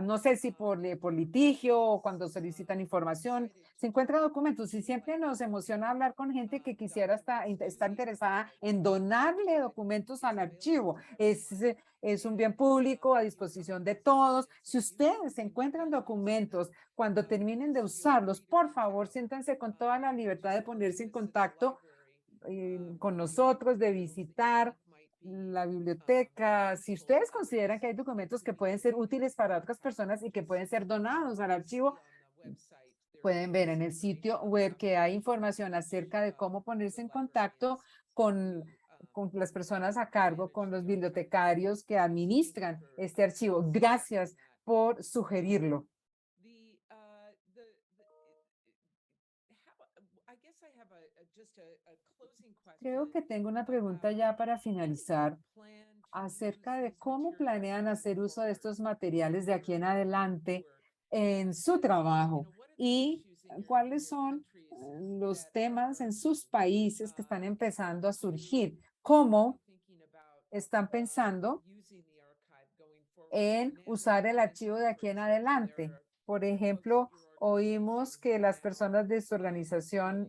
no sé si por litigio o cuando solicitan información, se encuentran documentos y siempre nos emociona hablar con gente que quisiera estar interesada en donarle documentos al archivo. Es un bien público a disposición de todos. Si ustedes encuentran documentos, cuando terminen de usarlos, por favor, siéntanse con toda la libertad de ponerse en contacto con nosotros, de visitar la biblioteca. Si ustedes consideran que hay documentos que pueden ser útiles para otras personas y que pueden ser donados al archivo, pueden ver en el sitio web que hay información acerca de cómo ponerse en contacto con las personas a cargo, con los bibliotecarios que administran este archivo. Gracias por sugerirlo. Creo que tengo una pregunta ya para finalizar acerca de cómo planean hacer uso de estos materiales de aquí en adelante en su trabajo y cuáles son los temas en sus países que están empezando a surgir. ¿Cómo están pensando en usar el archivo de aquí en adelante? Por ejemplo, oímos que las personas de su organización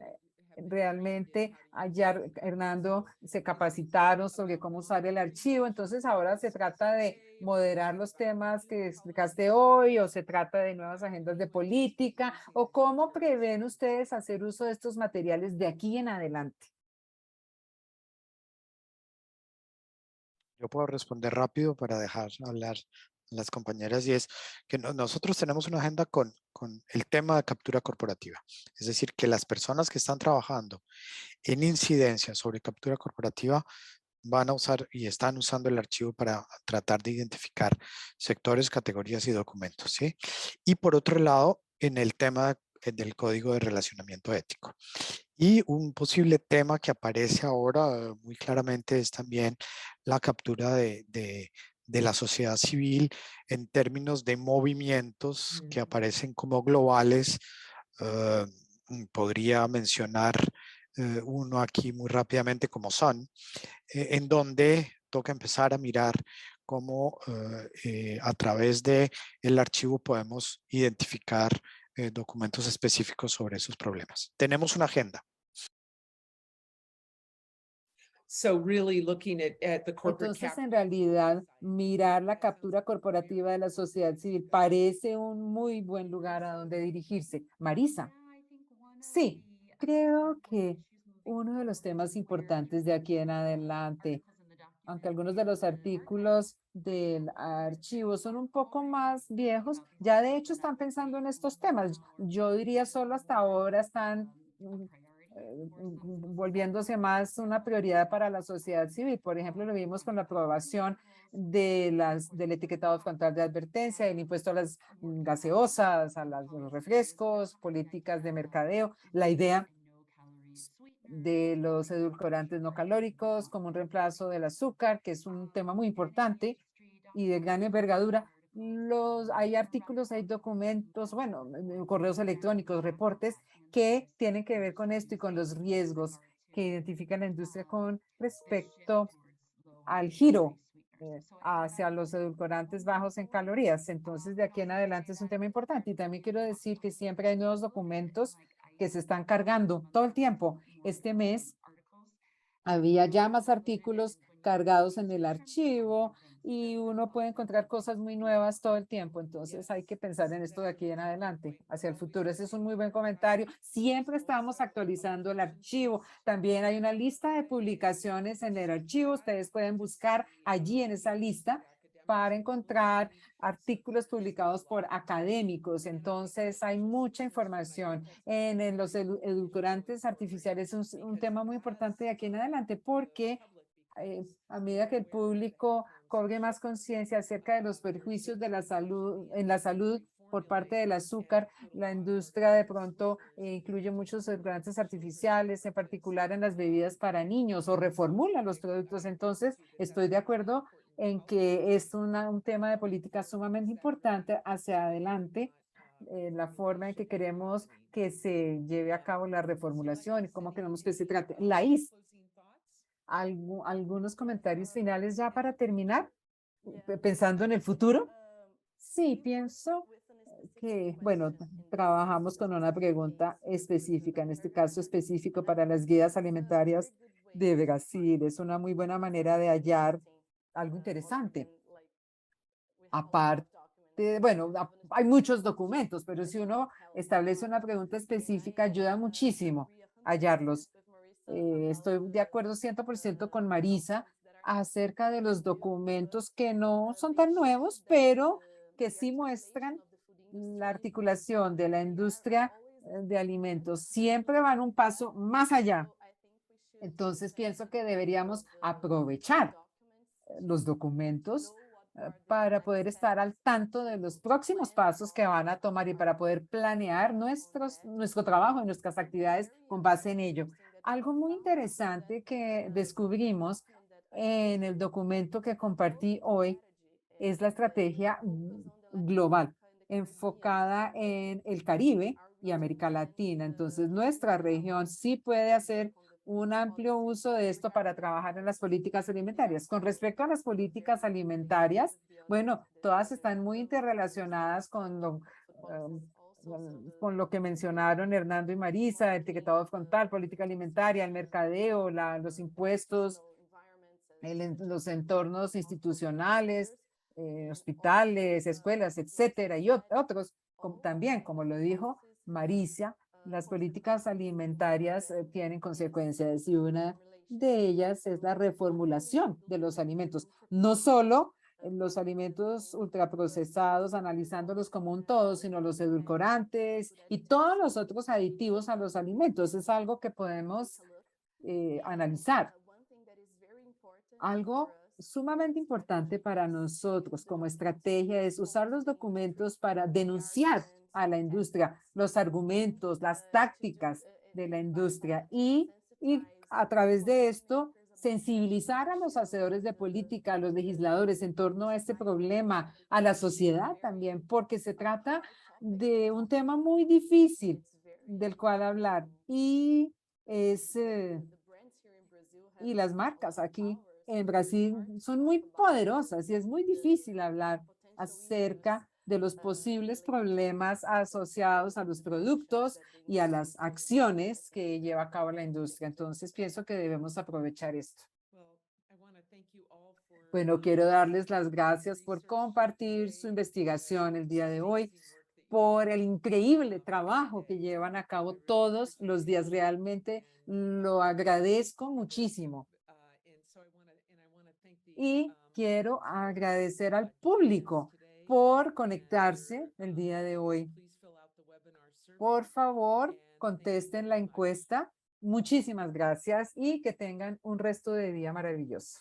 realmente allá, Hernando, se capacitaron sobre cómo usar el archivo. Entonces ahora se trata de moderar los temas que explicaste hoy, o se trata de nuevas agendas de política, o cómo prevén ustedes hacer uso de estos materiales de aquí en adelante. Yo puedo responder rápido para dejar hablar a las compañeras, y es que nosotros tenemos una agenda con el tema de captura corporativa. Es decir, que las personas que están trabajando en incidencia sobre captura corporativa van a usar y están usando el archivo para tratar de identificar sectores, categorías y documentos, ¿sí? Y por otro lado, en el tema del código de relacionamiento ético. Y un posible tema que aparece ahora muy claramente es también la captura de la sociedad civil en términos de movimientos que aparecen como globales. Podría mencionar uno aquí muy rápidamente como Sun, en donde toca empezar a mirar cómo a través del archivo podemos identificar documentos específicos sobre esos problemas. Tenemos una agenda. So really looking at the corporate Entonces, en realidad, mirar la captura corporativa de la sociedad civil parece un muy buen lugar a donde dirigirse. Marisa. Sí, creo que uno de los temas importantes de aquí en adelante, aunque algunos de los artículos del archivo son un poco más viejos, ya de hecho están pensando en estos temas. Yo diría solo hasta ahora están volviéndose más una prioridad para la sociedad civil. Por ejemplo, lo vimos con la aprobación del etiquetado frontal de advertencia, el impuesto a las gaseosas, a los refrescos, políticas de mercadeo, la idea de los edulcorantes no calóricos como un reemplazo del azúcar, que es un tema muy importante y de gran envergadura. Hay artículos, hay documentos, bueno, correos electrónicos, reportes que tienen que ver con esto y con los riesgos que identifica la industria con respecto al giro hacia los edulcorantes bajos en calorías. Entonces, de aquí en adelante es un tema importante. Y también quiero decir que siempre hay nuevos documentos que se están cargando todo el tiempo. Este mes había ya más artículos cargados en el archivo y uno puede encontrar cosas muy nuevas todo el tiempo. Entonces hay que pensar en esto de aquí en adelante, hacia el futuro. Ese es un muy buen comentario. Siempre estamos actualizando el archivo. También hay una lista de publicaciones en el archivo. Ustedes pueden buscar allí en esa lista para encontrar artículos publicados por académicos. Entonces, hay mucha información en los edulcorantes artificiales. Es un tema muy importante de aquí en adelante porque a medida que el público cobre más conciencia acerca de los perjuicios de la salud, en la salud por parte del azúcar, la industria de pronto incluye muchos edulcorantes artificiales, en particular en las bebidas para niños, o reformula los productos. Entonces, estoy de acuerdo en que es un tema de política sumamente importante hacia adelante, la forma en que queremos que se lleve a cabo la reformulación y cómo queremos que se trate. Laís, ¿algunos comentarios finales ya para terminar? Pensando en el futuro. Sí, pienso que, bueno, trabajamos con una pregunta específica, en este caso específico para las guías alimentarias de Brasil. Es una muy buena manera de hallar algo interesante. Aparte, bueno, hay muchos documentos, pero si uno establece una pregunta específica, ayuda muchísimo a hallarlos. Estoy de acuerdo 100% con Marisa acerca de los documentos que no son tan nuevos, pero que sí muestran la articulación de la industria de alimentos. Siempre van un paso más allá. Entonces pienso que deberíamos aprovechar los documentos para poder estar al tanto de los próximos pasos que van a tomar y para poder planear nuestro trabajo y nuestras actividades con base en ello. Algo muy interesante que descubrimos en el documento que compartí hoy es la estrategia global enfocada en el Caribe y América Latina. Entonces, nuestra región sí puede hacer un amplio uso de esto para trabajar en las políticas alimentarias. Con respecto a las políticas alimentarias, bueno, todas están muy interrelacionadas con lo que mencionaron Hernando y Marisa, etiquetado frontal, política alimentaria, el mercadeo, los impuestos, los entornos institucionales, hospitales, escuelas, etcétera, y otros, también, como lo dijo Marisa, las políticas alimentarias tienen consecuencias y una de ellas es la reformulación de los alimentos, no solo los alimentos ultraprocesados, analizándolos como un todo, sino los edulcorantes y todos los otros aditivos a los alimentos. Es algo que podemos analizar. Algo sumamente importante para nosotros como estrategia es usar los documentos para denunciar a la industria, los argumentos, las tácticas de la industria y a través de esto sensibilizar a los hacedores de política, a los legisladores en torno a este problema, a la sociedad también, porque se trata de un tema muy difícil del cual hablar y y las marcas aquí en Brasil son muy poderosas y es muy difícil hablar acerca de los posibles problemas asociados a los productos y a las acciones que lleva a cabo la industria. Entonces, pienso que debemos aprovechar esto. Bueno, quiero darles las gracias por compartir su investigación el día de hoy, por el increíble trabajo que llevan a cabo todos los días. Realmente lo agradezco muchísimo. Y quiero agradecer al público por conectarse el día de hoy. Por favor, contesten la encuesta. Muchísimas gracias y que tengan un resto de día maravilloso.